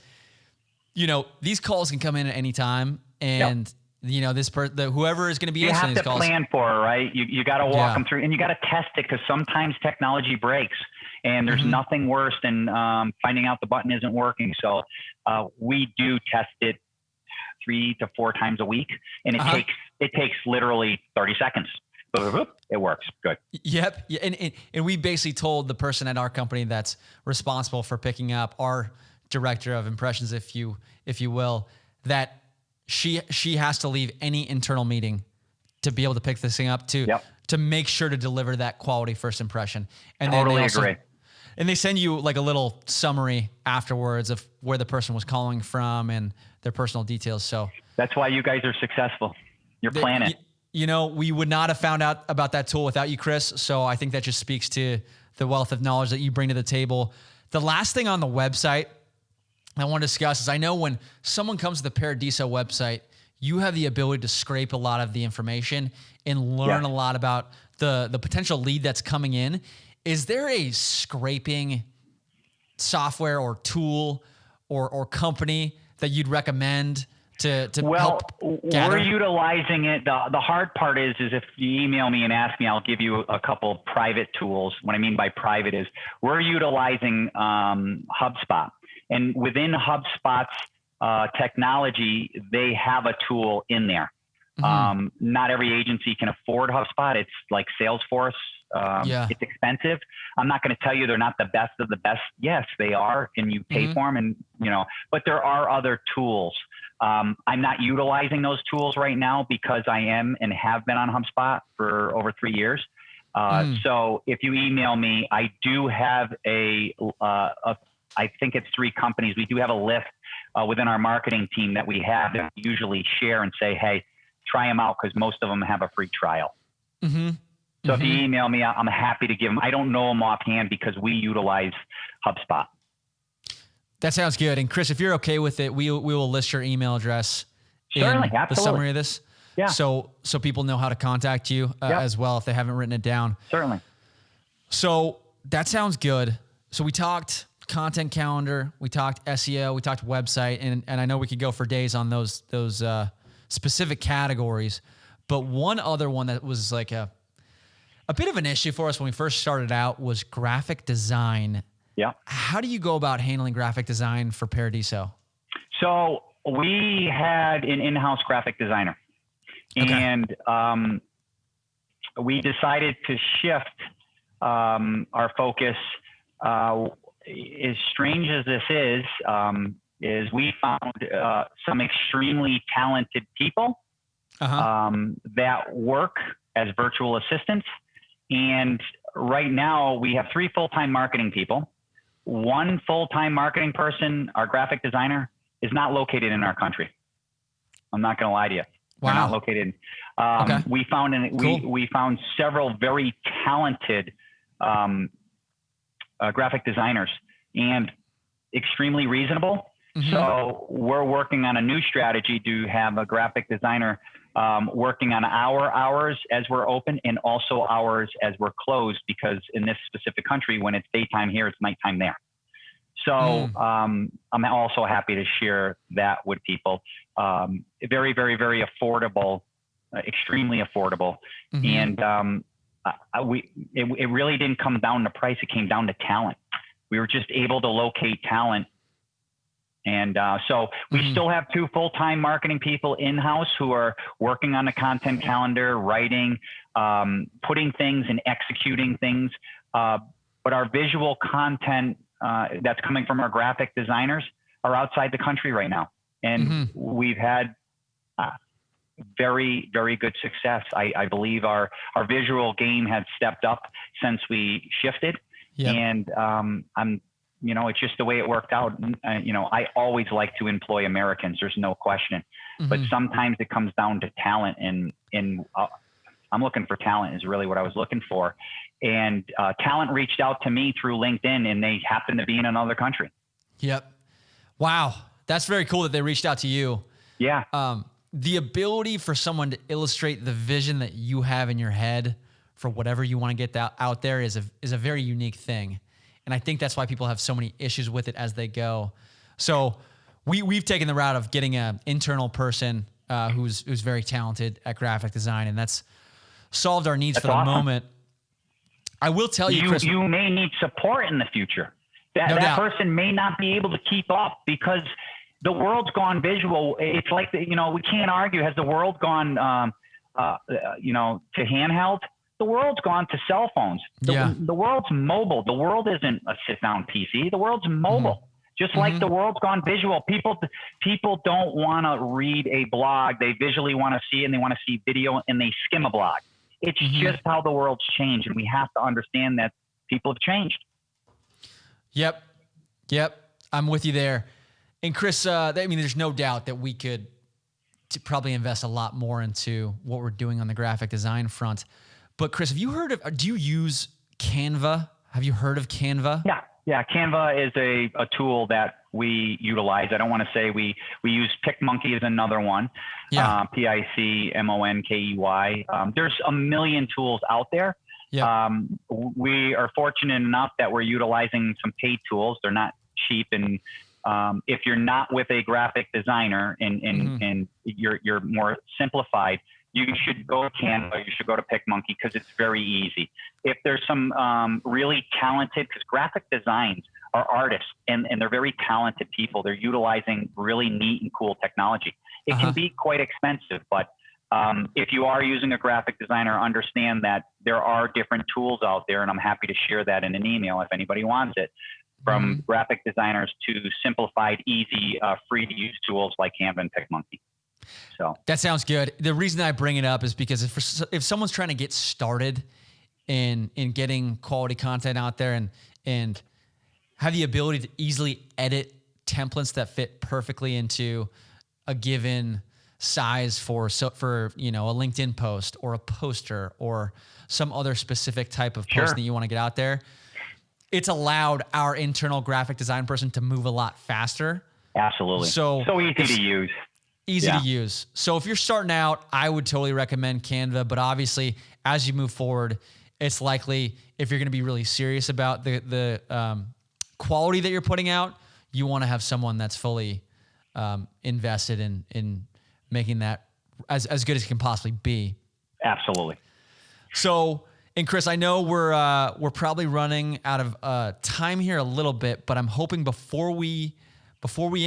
Speaker 3: these calls can come in at any time. And, whoever is going to be answering these calls.
Speaker 1: You have to plan for it, right? You got to walk them through, and you got to test it because sometimes technology breaks. And there's nothing worse than finding out the button isn't working. So we do test it 3 to 4 times a week, and it takes literally 30 seconds. It works. Good.
Speaker 3: Yep. Yeah. And we basically told the person at our company that's responsible for picking up our director of impressions, if you will, that she has to leave any internal meeting to be able to pick this thing up to make sure to deliver that quality first impression. And
Speaker 1: totally agree.
Speaker 3: And they send you like a little summary afterwards of where the person was calling from and their personal details. So
Speaker 1: that's why you guys are successful. You're planning.
Speaker 3: we would not have found out about that tool without you, Chris. So I think that just speaks to the wealth of knowledge that you bring to the table. The last thing on the website I want to discuss is I know when someone comes to the Paradiso website, you have the ability to scrape a lot of the information and learn a lot about the potential lead that's coming in. Is there a scraping software or tool or company that you'd recommend to help gather?
Speaker 1: We're utilizing it. The hard part is if you email me and ask me, I'll give you a couple of private tools. What I mean by private is we're utilizing HubSpot. And within HubSpot's technology, they have a tool in there. Not every agency can afford HubSpot. It's like Salesforce. It's expensive. I'm not going to tell you they're not the best of the best. Yes, they are, and you pay for them, and but there are other tools. I'm not utilizing those tools right now because I am and have been on HubSpot for over 3 years. So if you email me, I do have I think it's 3 companies. We do have a list within our marketing team that we have that we usually share and say, hey, try them out because most of them have a free trial. So if you email me, I'm happy to give them. I don't know them offhand because we utilize HubSpot.
Speaker 3: That sounds good. And Chris, if you're okay with it, we will list your email address in the summary of this. Yeah. So people know how to contact you as well if they haven't written it down.
Speaker 1: Certainly.
Speaker 3: So that sounds good. So we talked content calendar, we talked SEO, we talked website, and I know we could go for days on those specific categories. But one other one that was like a bit of an issue for us when we first started out was graphic design.
Speaker 1: Yeah.
Speaker 3: How do you go about handling graphic design for Paradiso?
Speaker 1: So we had an in-house graphic designer, and we decided to shift our focus. As strange as this is we found some extremely talented people that work as virtual assistants. And right now we have 3 full-time marketing people. 1 full-time marketing person, our graphic designer, is not located in our country. I'm not going to lie to you. Wow. They're not located. We found we found several very talented graphic designers and extremely reasonable. So we're working on a new strategy to have a graphic designer working on our hours as we're open and also hours as we're closed, because in this specific country, when it's daytime here, it's nighttime there. So I'm also happy to share that with people. Very, very, very affordable, extremely affordable. And it really didn't come down to price. It came down to talent. We were just able to locate talent. And so we still have 2 full-time marketing people in-house who are working on the content calendar, writing, putting things and executing things. But our visual content that's coming from our graphic designers are outside the country right now. And we've had very, very good success. I believe our visual game has stepped up since we shifted. And it's just the way it worked out. I always like to employ Americans. There's no question. But sometimes it comes down to talent, and I'm looking for talent is really what I was looking for. And talent reached out to me through LinkedIn, and they happened to be in another country. Yep.
Speaker 3: Wow. That's very cool that they reached out to you.
Speaker 1: Yeah.
Speaker 3: The ability for someone to illustrate the vision that you have in your head for whatever you want to get out there is a very unique thing. And I think that's why people have so many issues with it as they go. So we've taken the route of getting an internal person who's very talented at graphic design, and that's solved our needs for the moment. I will tell you, Chris,
Speaker 1: you may need support in the future. That person may not be able to keep up because the world's gone visual. It's like, we can't argue. Has the world gone, to handheld? The world's gone to cell phones. The world's mobile. The world isn't a sit-down PC. The world's mobile. Just like the world's gone visual. People don't want to read a blog. They visually want to see it, and they want to see video, and they skim a blog. It's just how the world's changed, and we have to understand that people have changed.
Speaker 3: Yep. I'm with you there. And Chris, there's no doubt that we could to probably invest a lot more into what we're doing on the graphic design front. But Chris, do you use Canva? Have you heard of Canva?
Speaker 1: Yeah. Canva is a tool that we utilize. I don't want to say we use PicMonkey is another one.
Speaker 3: Yeah.
Speaker 1: PICMONKEY. There's a million tools out there.
Speaker 3: Yep.
Speaker 1: We are fortunate enough that we're utilizing some paid tools. They're not cheap, and if you're not with a graphic designer and you're more simplified, you should go to Canva. You should go to PicMonkey because it's very easy. If there's some really talented, because graphic designs are artists and they're very talented people. They're utilizing really neat and cool technology. It can be quite expensive, but if you are using a graphic designer, understand that there are different tools out there, and I'm happy to share that in an email if anybody wants it, from graphic designers to simplified, easy, free-to-use tools like Canva and PicMonkey. So
Speaker 3: that sounds good. The reason I bring it up is because if someone's trying to get started in getting quality content out there and have the ability to easily edit templates that fit perfectly into a given size for a LinkedIn post or a poster or some other specific type of post that you want to get out there, it's allowed our internal graphic design person to move a lot faster.
Speaker 1: Absolutely. So easy to use.
Speaker 3: Easy to use. So if you're starting out, I would totally recommend Canva, but obviously as you move forward, it's likely if you're going to be really serious about the quality that you're putting out, you want to have someone that's fully invested in making that as good as it can possibly be. Absolutely. So, and Chris, I know we're probably running out of time here a little bit, but I'm hoping before we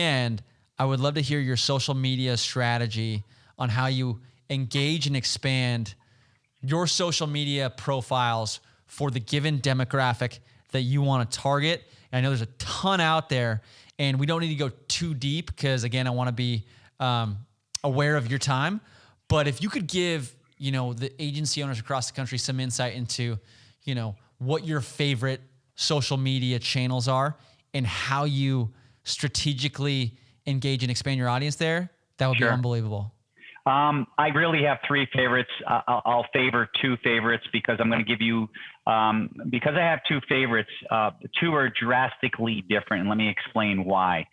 Speaker 3: end, I would love to hear your social media strategy on how you engage and expand your social media profiles for the given demographic that you want to target. And I know there's a ton out there, and we don't need to go too deep because, again, I want to be aware of your time. But if you could give, the agency owners across the country some insight into, what your favorite social media channels are and how you strategically engage and expand your audience there, that would be unbelievable.
Speaker 1: I really have three favorites. I'll favor two favorites because I'm going to give you, because I have two favorites, two are drastically different. And let me explain why.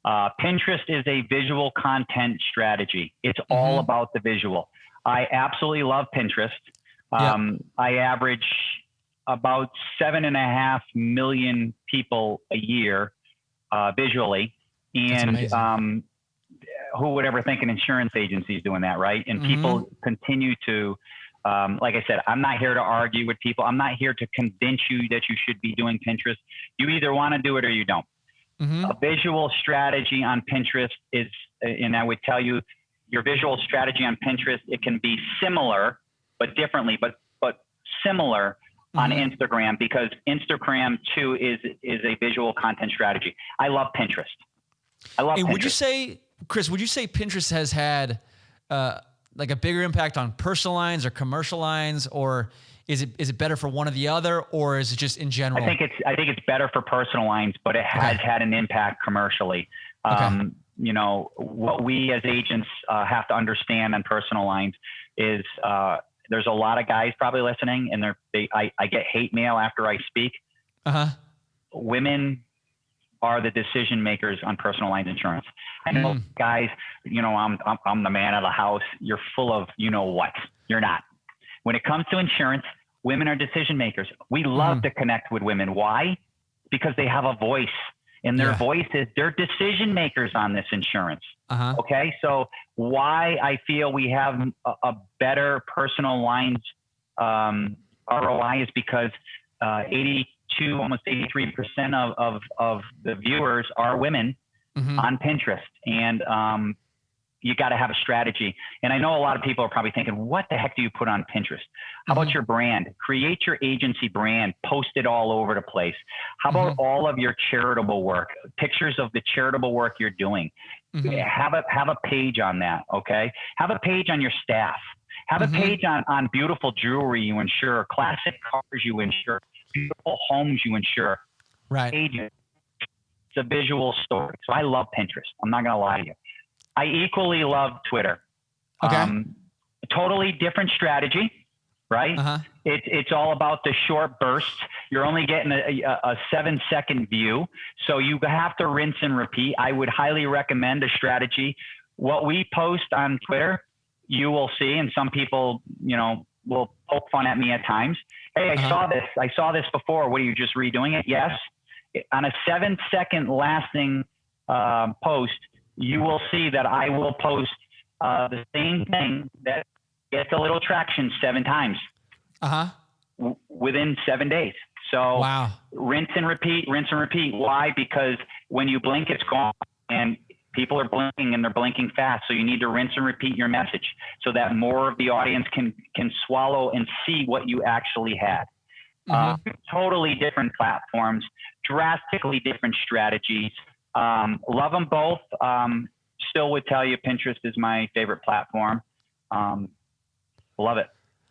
Speaker 1: Pinterest is a visual content strategy. It's all about the visual. I absolutely love Pinterest. I average about 7.5 million people a year visually. And who would ever think an insurance agency is doing that, right? And people continue to, like I said, I'm not here to argue with people. I'm not here to convince you that you should be doing Pinterest. You either want to do it or you don't. A visual strategy on Pinterest is, and I would tell you, your visual strategy on Pinterest, it can be similar, but differently, but similar on Instagram, because Instagram too is a visual content strategy. I love Pinterest.
Speaker 3: And would you say, Chris, Pinterest has had like a bigger impact on personal lines or commercial lines, or is it better for one or the other, or is it just in general?
Speaker 1: I think it's better for personal lines, but it has had an impact commercially. What we as agents have to understand on personal lines is there's a lot of guys probably listening, and I get hate mail after I speak. Women are the decision makers on personal lines insurance. I know guys, I'm the man of the house. You're full of, what. You're not. When it comes to insurance, women are decision makers. We love to connect with women. Why? Because they have a voice, and their voice is they're decision makers on this insurance. Okay. So why I feel we have a better personal lines ROI is because 82, almost 83% of the viewers are women on Pinterest. And you got to have a strategy. And I know a lot of people are probably thinking, what the heck do you put on Pinterest? How about your brand? Create your agency brand, post it all over the place. How about all of your charitable work, pictures of the charitable work you're doing? Have a page on that. Okay. Have a page on your staff. Have a page on beautiful jewelry you insure, classic cars you insure, beautiful homes you insure.
Speaker 3: Right.
Speaker 1: It's a visual story. So I love Pinterest. I'm not going to lie to you. I equally love Twitter.
Speaker 3: Okay.
Speaker 1: Totally different strategy, right? It's all about the short bursts. You're only getting a 7-second view. So you have to rinse and repeat. I would highly recommend a strategy. What we post on Twitter, you will see, and some people, will poke fun at me at times. Hey, I saw this. I saw this before. What, are you just redoing it? Yes. On a 7-second lasting post, you will see that I will post the same thing that gets a little traction 7 times within 7 days. So
Speaker 3: wow.
Speaker 1: Rinse and repeat, rinse and repeat. Why? Because when you blink, it's gone, and people are blinking, and they're blinking fast. So you need to rinse and repeat your message so that more of the audience can swallow and see what you actually had. Totally different platforms, drastically different strategies. Love them both. Still would tell you Pinterest is my favorite platform. Love it.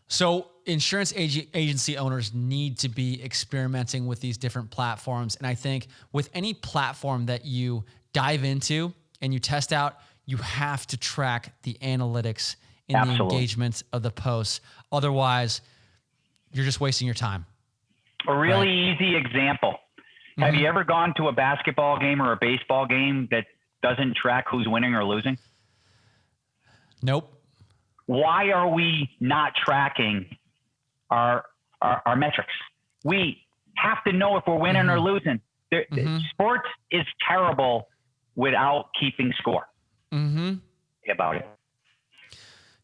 Speaker 3: So insurance agency owners need to be experimenting with these different platforms. And I think with any platform that you dive into and you test out, you have to track the analytics and the engagements of the posts. Otherwise, you're just wasting your time.
Speaker 1: A really easy example. Have you ever gone to a basketball game or a baseball game that doesn't track who's winning or losing?
Speaker 3: Nope.
Speaker 1: Why are we not tracking our metrics? We have to know if we're winning or losing. Sports is terrible without keeping score. About it.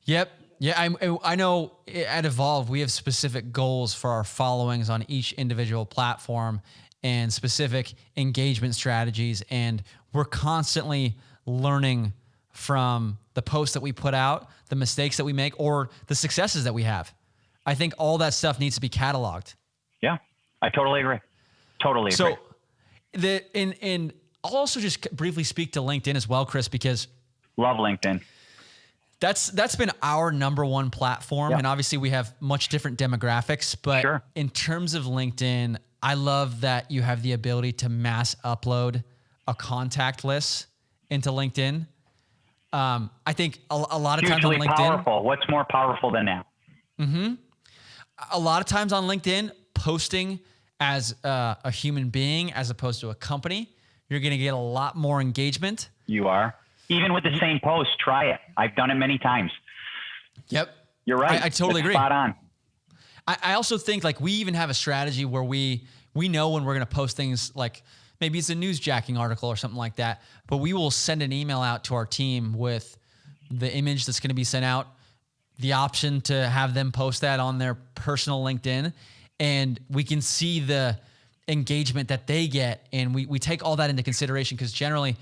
Speaker 3: Yep. Yeah, I know at Evolve, we have specific goals for our followings on each individual platform and specific engagement strategies. And we're constantly learning from the posts that we put out, the mistakes that we make, or the successes that we have. I think all that stuff needs to be cataloged.
Speaker 1: Yeah, I totally agree. Totally agree.
Speaker 3: So and I'll also just briefly speak to LinkedIn as well, Chris, because
Speaker 1: love LinkedIn.
Speaker 3: That's been our number one platform. And obviously we have much different demographics, but in terms of LinkedIn, I love that you have the ability to mass upload a contact list into LinkedIn. I think a lot of times on LinkedIn,
Speaker 1: powerful. What's more powerful than that?
Speaker 3: A lot of times on LinkedIn, posting as a human being as opposed to a company, you're going to get a lot more engagement.
Speaker 1: You are. Even with the same post, try it. I've done it many times.
Speaker 3: Yep.
Speaker 1: You're right.
Speaker 3: I totally agree.
Speaker 1: Spot on.
Speaker 3: I also think like we even have a strategy where we know when we're going to post things, like maybe it's a newsjacking article or something like that, but we will send an email out to our team with the image that's going to be sent out, the option to have them post that on their personal LinkedIn, and we can see the engagement that they get. And we take all that into consideration because generally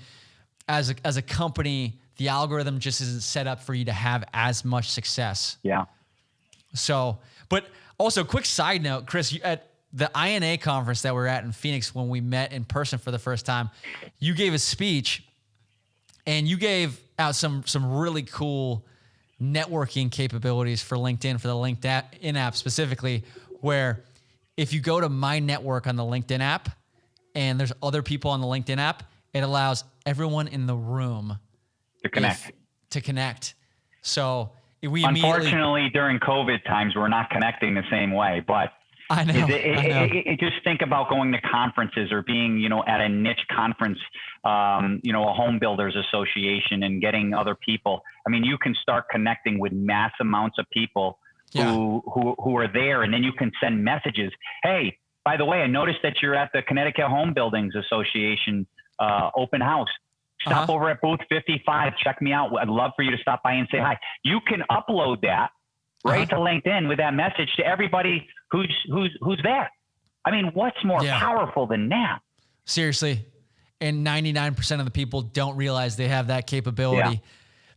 Speaker 3: as a company, the algorithm just isn't set up for you to have as much success.
Speaker 1: Yeah.
Speaker 3: So, but also quick side note, Chris, at the INA conference that we're at in Phoenix, when we met in person for the first time, you gave a speech and you gave out some really cool networking capabilities for LinkedIn, for the LinkedIn app specifically, where if you go to My Network on the LinkedIn app and there's other people on the LinkedIn app, it allows everyone in the room
Speaker 1: to connect.
Speaker 3: So we
Speaker 1: unfortunately during COVID times, we're not connecting the same way, but
Speaker 3: I know.
Speaker 1: Just think about going to conferences or being, at a niche conference, a home builders association and getting other people. I mean, you can start connecting with mass amounts of people who are there, and then you can send messages. Hey, by the way, I noticed that you're at the Connecticut Home Buildings Association open house. Stop over at booth 55. Check me out. I'd love for you to stop by and say hi. You can upload that right to LinkedIn with that message to everybody who's there. I mean, what's more powerful than that?
Speaker 3: Seriously. And 99% of the people don't realize they have that capability. Yeah.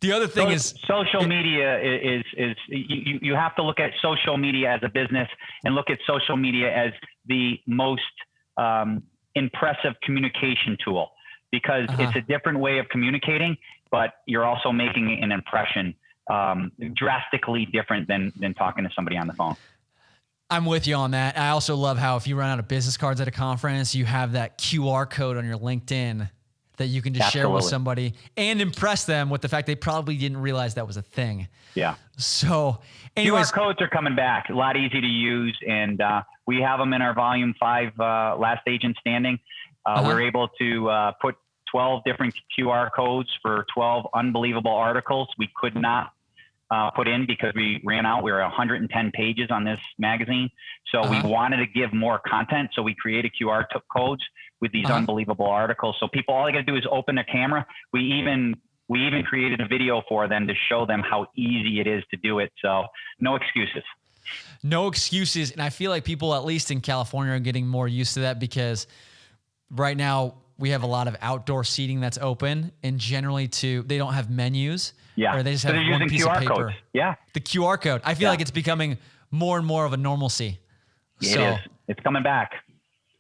Speaker 3: The other thing is
Speaker 1: social media is you have to look at social media as a business and look at social media as the most impressive communication tool, because it's a different way of communicating, but you're also making an impression drastically different than talking to somebody on the phone.
Speaker 3: I'm with you on that. I also love how if you run out of business cards at a conference, you have that QR code on your LinkedIn that you can just share with
Speaker 1: Absolutely.
Speaker 3: somebody and impress them with the fact they probably didn't realize that was a thing.
Speaker 1: Yeah.
Speaker 3: So anyways,
Speaker 1: QR codes are coming back, a lot easy to use, and we have them in our Volume 5 Last Agent Standing. We're able to put 12 different QR codes for 12 unbelievable articles we could not put in because we ran out. We were 110 pages on this magazine. So we wanted to give more content. So we created QR codes with these unbelievable articles. So people, all they got to do is open their camera. We even created a video for them to show them how easy it is to do it. So no excuses.
Speaker 3: No excuses. And I feel like people, at least in California, are getting more used to that because right now we have a lot of outdoor seating that's open, and generally they don't have menus.
Speaker 1: Yeah.
Speaker 3: Or they just
Speaker 1: So
Speaker 3: have
Speaker 1: they're
Speaker 3: one
Speaker 1: using
Speaker 3: piece
Speaker 1: QR
Speaker 3: of paper.
Speaker 1: codes. Yeah.
Speaker 3: The QR code. I feel like it's becoming more and more of a normalcy.
Speaker 1: It is. It's coming back.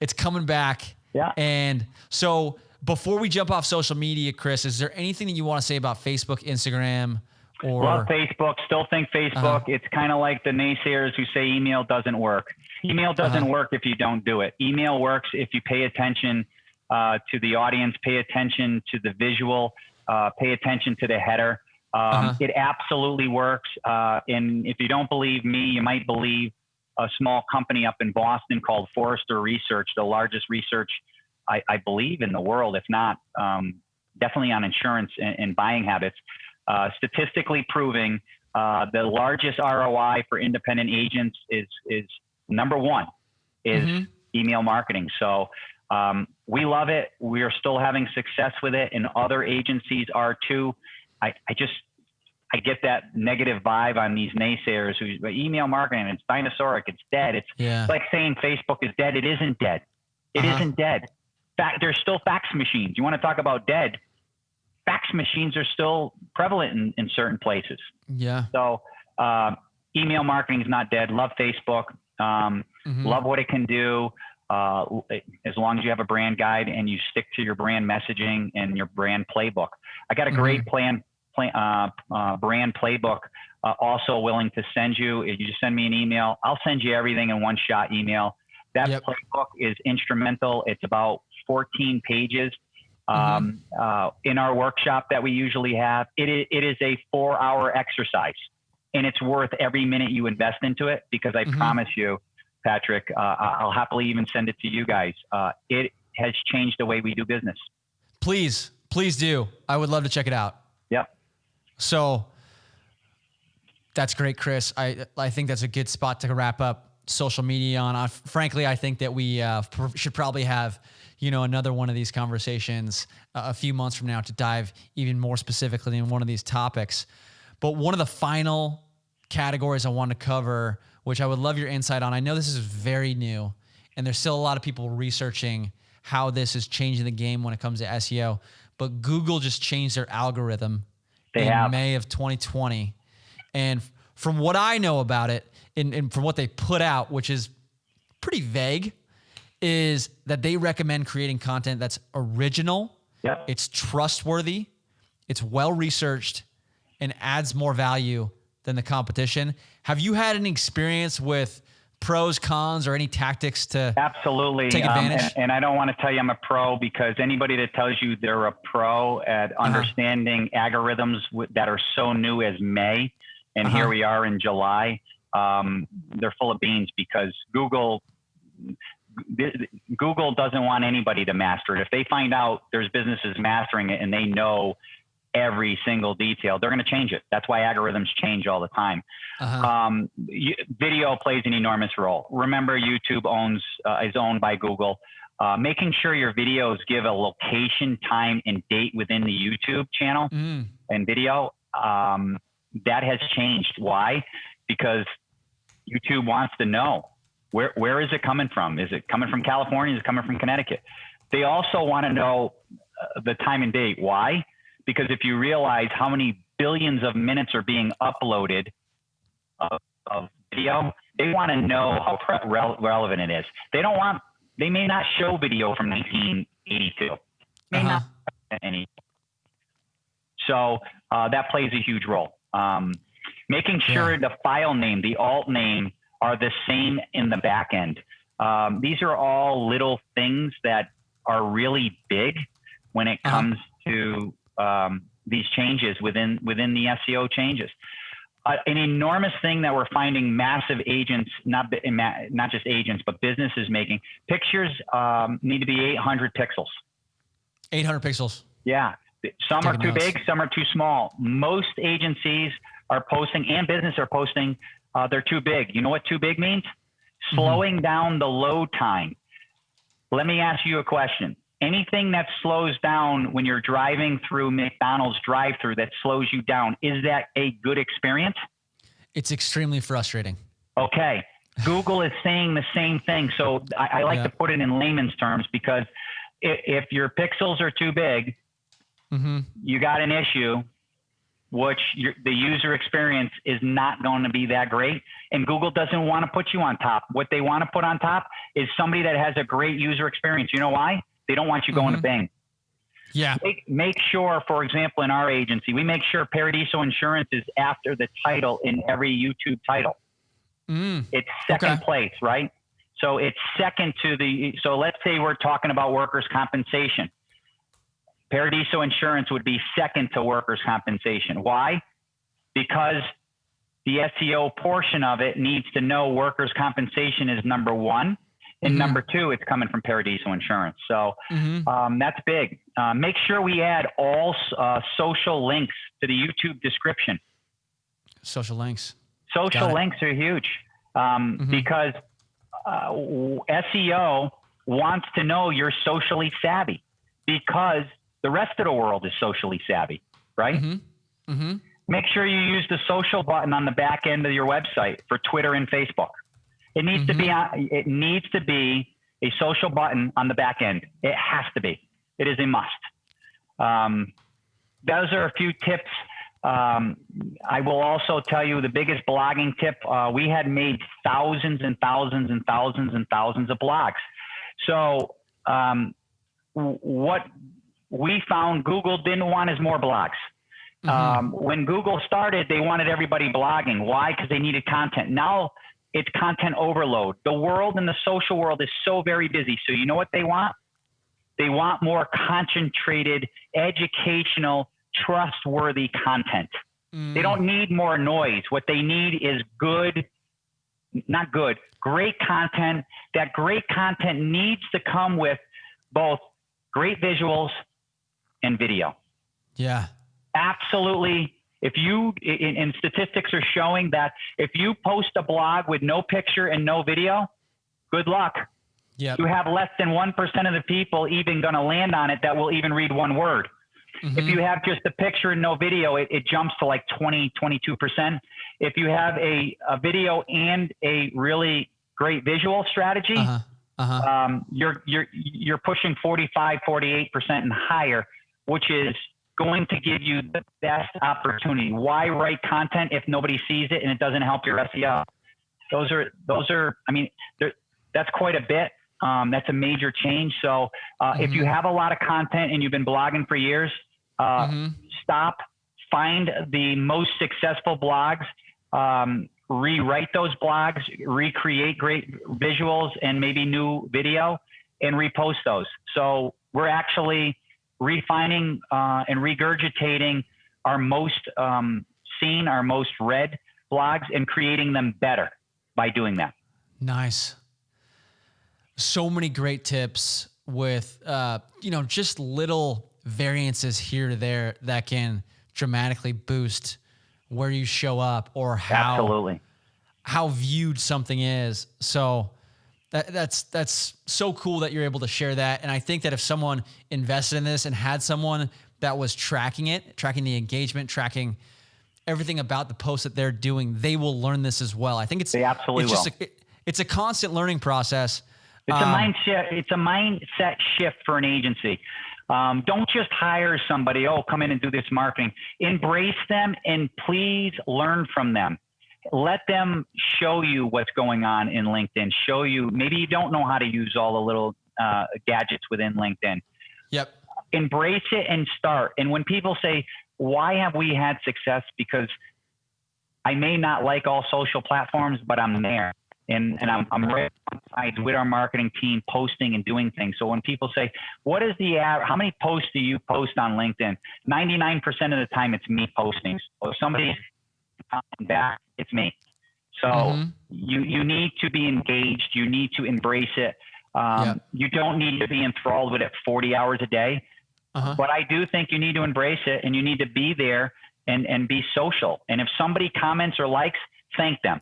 Speaker 3: It's coming back.
Speaker 1: Yeah.
Speaker 3: And so before we jump off social media, Chris, is there anything that you want to say about Facebook, Instagram, or
Speaker 1: Love Facebook. Still think Facebook. It's kind of like the naysayers who say email doesn't work. Email doesn't work if you don't do it. Email works if you pay attention to the audience, pay attention to the visual, pay attention to the header. It absolutely works. And if you don't believe me, you might believe a small company up in Boston called Forrester Research, the largest research, I believe, in the world, if not definitely on insurance and buying habits. Statistically proving the largest ROI for independent agents is number one is email marketing. So we love it. We are still having success with it, and other agencies are too. I get that negative vibe on these naysayers who email marketing, it's dinosauric, it's dead. It's like saying Facebook is dead. It isn't dead. It isn't dead. There's still fax machines. You want to talk about dead? Fax machines are still prevalent in certain places.
Speaker 3: Yeah.
Speaker 1: So email marketing is not dead. Love Facebook. Love what it can do. As long as you have a brand guide and you stick to your brand messaging and your brand playbook. I got a great brand playbook also willing to send you. If you just send me an email, I'll send you everything in one shot email. That playbook is instrumental. It's about 14 pages. In our workshop that we usually have, it is a 4-hour exercise, and it's worth every minute you invest into it, because I promise you, Patrick, I'll happily even send it to you guys. It has changed the way we do business.
Speaker 3: Please do. I would love to check it out.
Speaker 1: Yep.
Speaker 3: So that's great, Chris. I think that's a good spot to wrap up social media on. Frankly, I think that we should probably have, another one of these conversations a few months from now to dive even more specifically in one of these topics. But one of the final categories I want to cover, which I would love your insight on. I know this is very new, and there's still a lot of people researching how this is changing the game when it comes to SEO. But Google just changed their algorithm in May of 2020. And from what I know about it, and from what they put out, which is pretty vague, is that they recommend creating content that's original, it's trustworthy, it's well-researched, and adds more value than the competition. Have you had any experience with pros, cons, or any tactics to take advantage?
Speaker 1: And I don't want to tell you I'm a pro, because anybody that tells you they're a pro at understanding algorithms that are so new as May, and here we are in July, they're full of beans, because Google doesn't want anybody to master it. If they find out there's businesses mastering it and they know every single detail, they're going to change it. That's why algorithms change all the time. Video plays an enormous role. Remember, YouTube is owned by Google. Making sure your videos give a location, time, and date within the YouTube channel and video, that has changed. Why? Because YouTube wants to know where is it coming from? Is it coming from California? Is it coming from Connecticut? They also want to know the time and date. Why? Because if you realize how many billions of minutes are being uploaded of video, they want to know how relevant it is. They may not show video from 1982. May not any. So that plays a huge role. Making sure the file name, the alt name, are the same in the back end. These are all little things that are really big, when it comes to these changes within the SEO changes. An enormous thing that we're finding massive agents, not just agents, but businesses making, pictures need to be 800 pixels.
Speaker 3: 800 pixels.
Speaker 1: Yeah. Some are too
Speaker 3: notes.
Speaker 1: big, some are too small. Most agencies are posting and businesses are posting, they're too big. You know what too big means? Slowing down the load time. Let me ask you a question. Anything that slows down when you're driving through McDonald's drive-through that slows you down, is that a good experience?
Speaker 3: It's extremely frustrating.
Speaker 1: Okay. Google is saying the same thing. So I like to put it in layman's terms, because if your pixels are too big, you got an issue, which the user experience is not going to be that great. And Google doesn't want to put you on top. What they want to put on top is somebody that has a great user experience. You know why? They don't want you going to Bing.
Speaker 3: Yeah.
Speaker 1: Make sure, for example, in our agency, we make sure Paradiso Insurance is after the title in every YouTube title. It's second place, right? So it's second to so let's say we're talking about workers' compensation. Paradiso Insurance would be second to workers' compensation. Why? Because the SEO portion of it needs to know workers' compensation is number one. And number two, it's coming from Paradiso Insurance. So that's big. Make sure we add all social links to the YouTube description.
Speaker 3: Social links.
Speaker 1: Social links are huge because SEO wants to know you're socially savvy, because the rest of the world is socially savvy, right? Make sure you use the social button on the back end of your website for Twitter and Facebook. It needs to be it needs to be a social button on the back end. It has to be. It is a must. Those are a few tips. I will also tell you the biggest blogging tip. We had made thousands and thousands and thousands and thousands of blogs. So what we found Google didn't want is more blogs. When Google started, they wanted everybody blogging. Why? Because they needed content. Now it's content overload. The world and the social world is so very busy. So you know what they want? They want more concentrated, educational, trustworthy content. They don't need more noise. What they need is great content. That great content needs to come with both great visuals and video. Yeah. Absolutely. If you, and statistics are showing that if you post a blog with no picture and no video, good luck. You have less than 1% of the people even going to land on it that will even read one word. If you have just a picture and no video, it jumps to like 22%. If you have a video and a really great visual strategy, you're pushing 45, 48% and higher, which is going to give you the best opportunity. Why write content if nobody sees it and it doesn't help your SEO? Those are, I mean, that's quite a bit. That's a major change. So if you have a lot of content and you've been blogging for years, stop, find the most successful blogs, rewrite those blogs, recreate great visuals and maybe new video, and repost those. So we're actually refining and regurgitating our most seen, our most read blogs, and creating them better by doing that. Nice. So many great tips with, just little variances here to there that can dramatically boost where you show up or how viewed something is. So that's so cool that you're able to share that. And I think that if someone invested in this and had someone that was tracking the engagement, tracking everything about the post that they're doing, they will learn this as well. I think it's a constant learning process. It's a mindset. It's a mindset shift for an agency. Don't just hire somebody. Oh, come in and do this marketing. Embrace them and please learn from them. Let them show you what's going on in LinkedIn. Show you, maybe you don't know how to use all the little gadgets within LinkedIn. Yep. Embrace it and start. And when people say, why have we had success? Because I may not like all social platforms, but I'm there. And I'm right on sides with our marketing team, posting and doing things. So when people say, what is how many posts do you post on LinkedIn? 99% of the time it's me posting. So if somebody's coming back, it's me. So you need to be engaged. You need to embrace it. You don't need to be enthralled with it 40 hours a day. But I do think you need to embrace it, and you need to be there and be social. And if somebody comments or likes, thank them.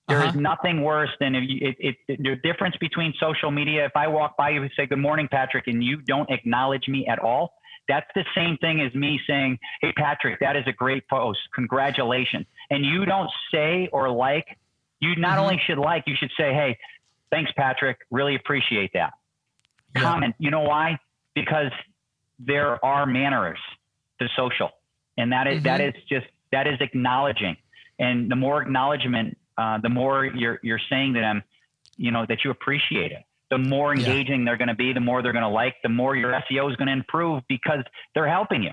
Speaker 1: There is nothing worse than the difference between social media. If I walk by you and say, good morning, Patrick, and you don't acknowledge me at all, that's the same thing as me saying, hey, Patrick, that is a great post. Congratulations. And you don't say or like, you not only should like, you should say, hey, thanks, Patrick. Really appreciate that. Comment. You know why? Because there are manners to social. And that is acknowledging. And the more acknowledgement, the more you're saying to them, that you appreciate it. The more engaging they're going to be, the more they're going to like, the more your SEO is going to improve because they're helping you.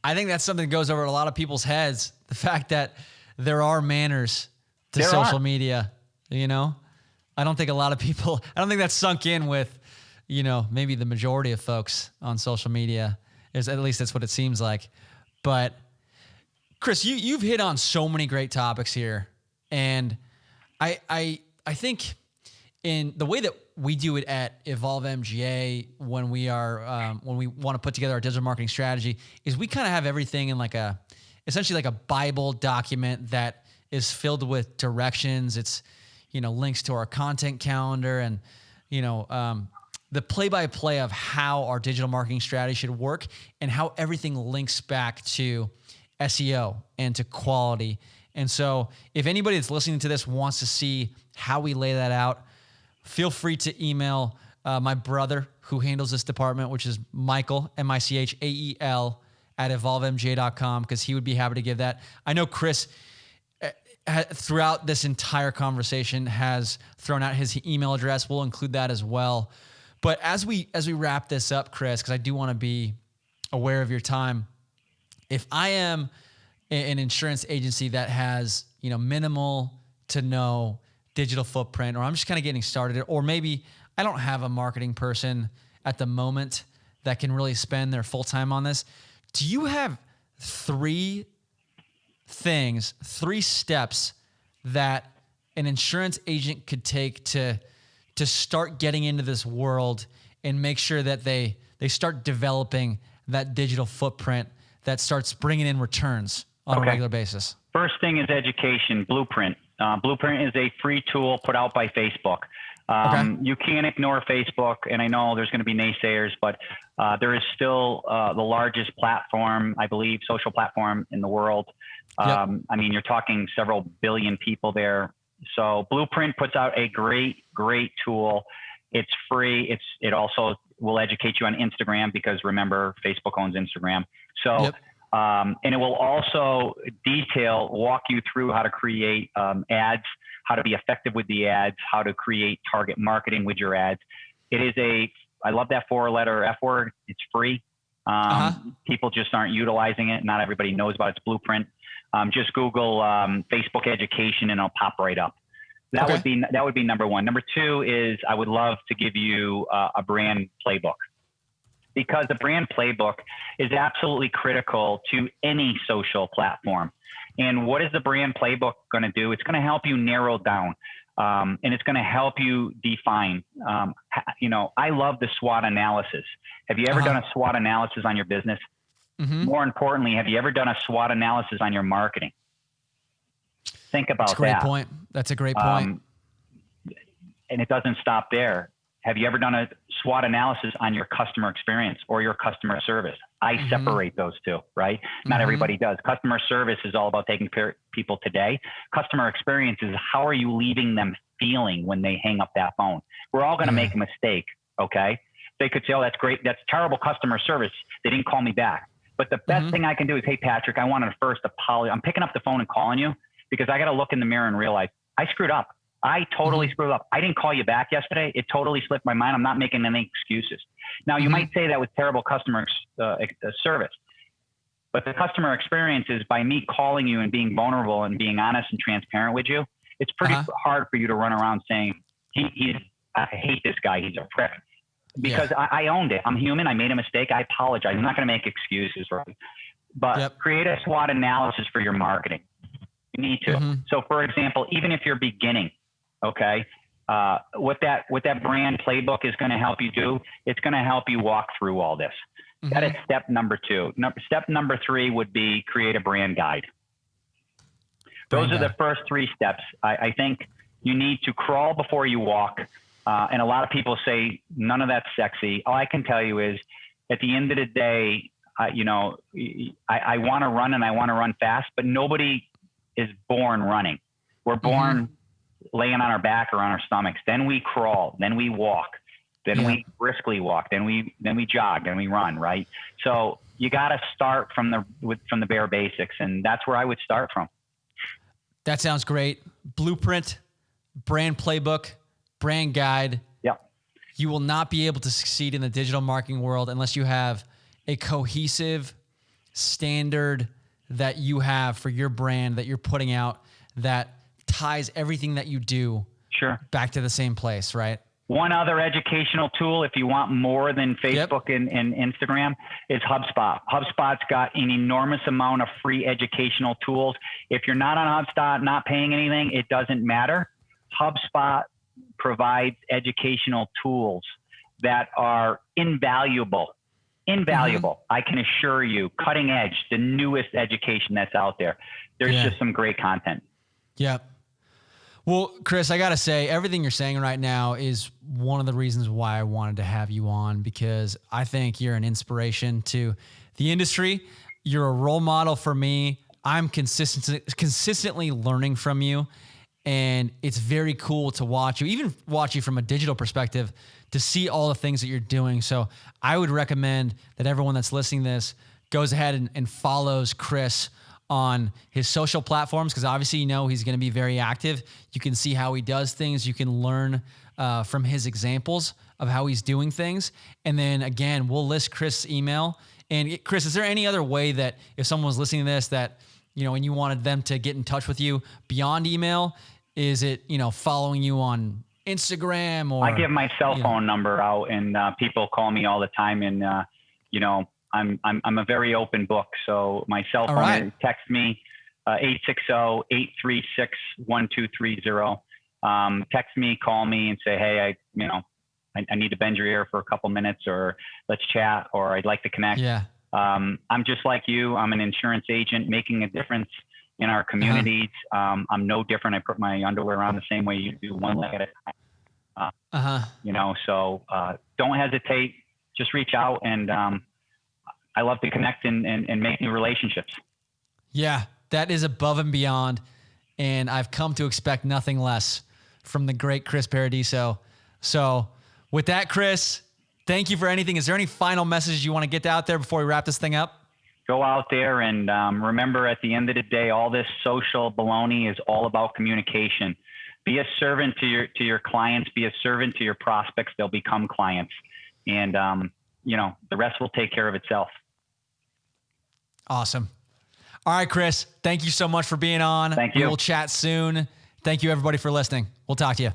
Speaker 3: I think that's something that goes over a lot of people's heads. The fact that there are manners to social media, I don't think a lot of people, I don't think that's sunk in with, maybe the majority of folks on social media. At least that's what it seems like. But Chris, you've hit on so many great topics here. And I think in the way that we do it at Evolve MGA when we want to put together our digital marketing strategy is we kind of have everything in essentially like a Bible document that is filled with directions. It's, links to our content calendar and, the play-by-play of how our digital marketing strategy should work and how everything links back to SEO and to quality. And so if anybody that's listening to this wants to see how we lay that out, feel free to email my brother who handles this department, which is Michael, Michael, at evolvemga.com, because he would be happy to give that. I know Chris, throughout this entire conversation, has thrown out his email address. We'll include that as well. But as we wrap this up, Chris, because I do want to be aware of your time, if I am an insurance agency that has, minimal to no digital footprint, or I'm just kind of getting started, or maybe I don't have a marketing person at the moment that can really spend their full time on this, do you have three steps that an insurance agent could take to start getting into this world and make sure that they start developing that digital footprint that starts bringing in returns on a regular basis?
Speaker 1: First thing is education. Blueprint. Blueprint is a free tool put out by Facebook. You can't ignore Facebook, and I know there's going to be naysayers, but there is still the largest platform, I believe, social platform in the world. You're talking several billion people there. So Blueprint puts out a great tool. It's free. It also will educate you on Instagram because remember, Facebook owns Instagram. So, and it will also walk you through how to create ads, how to be effective with the ads, how to create target marketing with your ads. It is I love that 4-letter F word. It's free. People just aren't utilizing it. Not everybody knows about its Blueprint. Just Google Facebook education and it'll pop right up. That would be number one. Number two is I would love to give you a brand playbook, because the brand playbook is absolutely critical to any social platform. And what is the brand playbook going to do? It's going to help you narrow down, and it's going to help you define. I love the SWOT analysis. Have you ever done a SWOT analysis on your business? More importantly, have you ever done a SWOT analysis on your marketing? Think about that.
Speaker 3: That's a great point. That's a great point.
Speaker 1: And it doesn't stop there. Have you ever done a SWOT analysis on your customer experience or your customer service? I separate those two, right? Not everybody does. Customer service is all about taking care of people today. Customer experience is how are you leaving them feeling when they hang up that phone? We're all going to make a mistake, okay? They could say, oh, that's great. That's terrible customer service. They didn't call me back. But the best thing I can do is, hey, Patrick, I wanted to first apologize. I'm picking up the phone and calling you because I got to look in the mirror and realize I screwed up. I totally screwed up. I didn't call you back yesterday. It totally slipped my mind. I'm not making any excuses. Now, you might say that was terrible customer service, But the customer experience is by me calling you and being vulnerable and being honest and transparent with you. It's pretty hard for you to run around saying, I hate this guy. He's a prick. Because I owned it. I'm human. I made a mistake. I apologize. I'm not going to make excuses, right? But create a SWOT analysis for your marketing. You need to. So, for example, even if you're beginning, okay, what that brand playbook is going to help you do, it's going to help you walk through all this. That is step number 2. Step number 3 would be create a brand guide. Those are the first 3 steps. I think you need to crawl before you walk. And a lot of people say none of that's sexy. All I can tell you is at the end of the day, I want to run and I want to run fast, but nobody is born running. We're born laying on our back or on our stomachs. Then we crawl, then we walk, then we briskly walk, then we jog, then we run, right? So you got to start from the bare basics. And that's where I would start from.
Speaker 3: That sounds great. Blueprint, brand playbook, brand guide.
Speaker 1: Yep.
Speaker 3: You will not be able to succeed in the digital marketing world unless you have a cohesive standard that you have for your brand that you're putting out that ties everything that you do back to the same place, right?
Speaker 1: One other educational tool, if you want more than Facebook and Instagram, is HubSpot. HubSpot's got an enormous amount of free educational tools. If you're not on HubSpot, not paying anything, it doesn't matter. HubSpot provides educational tools that are invaluable. I can assure you, cutting edge, the newest education that's out there. There's just some great content.
Speaker 3: Yeah. Well, Chris, I got to say, everything you're saying right now is one of the reasons why I wanted to have you on, because I think you're an inspiration to the industry. You're a role model for me. I'm consistently learning from you. And it's very cool to watch you, even watch you from a digital perspective, to see all the things that you're doing. So I would recommend that everyone that's listening to this goes ahead and follows Chris on his social platforms, because obviously, he's going to be very active. You can see how he does things. You can learn from his examples of how he's doing things. And then again, we'll list Chris' email. And Chris, is there any other way that if someone was listening to this that, and you wanted them to get in touch with you beyond email? Is it, following you on Instagram or? I
Speaker 1: give my cell phone number out, and people call me all the time. And I'm a very open book. So my cell phone, text me 860-836-1230. Text me, call me, and say, hey, I need to bend your ear for a couple minutes, or let's chat, or I'd like to connect.
Speaker 3: Yeah.
Speaker 1: I'm just like you. I'm an insurance agent making a difference in our communities. I'm no different. I put my underwear on the same way you do, one leg at a time. So don't hesitate. Just reach out, and I love to connect and make new relationships.
Speaker 3: Yeah, that is above and beyond. And I've come to expect nothing less from the great Chris Paradiso. So with that, Chris, thank you for anything. Is there any final message you want to get out there before we wrap this thing up?
Speaker 1: Go out there and remember, at the end of the day, all this social baloney is all about communication. Be a servant to your clients. Be a servant to your prospects. They'll become clients. And, the rest will take care of itself.
Speaker 3: Awesome. All right, Chris, thank you so much for being on.
Speaker 1: Thank you.
Speaker 3: We will chat soon. Thank you, everybody, for listening. We'll talk to you.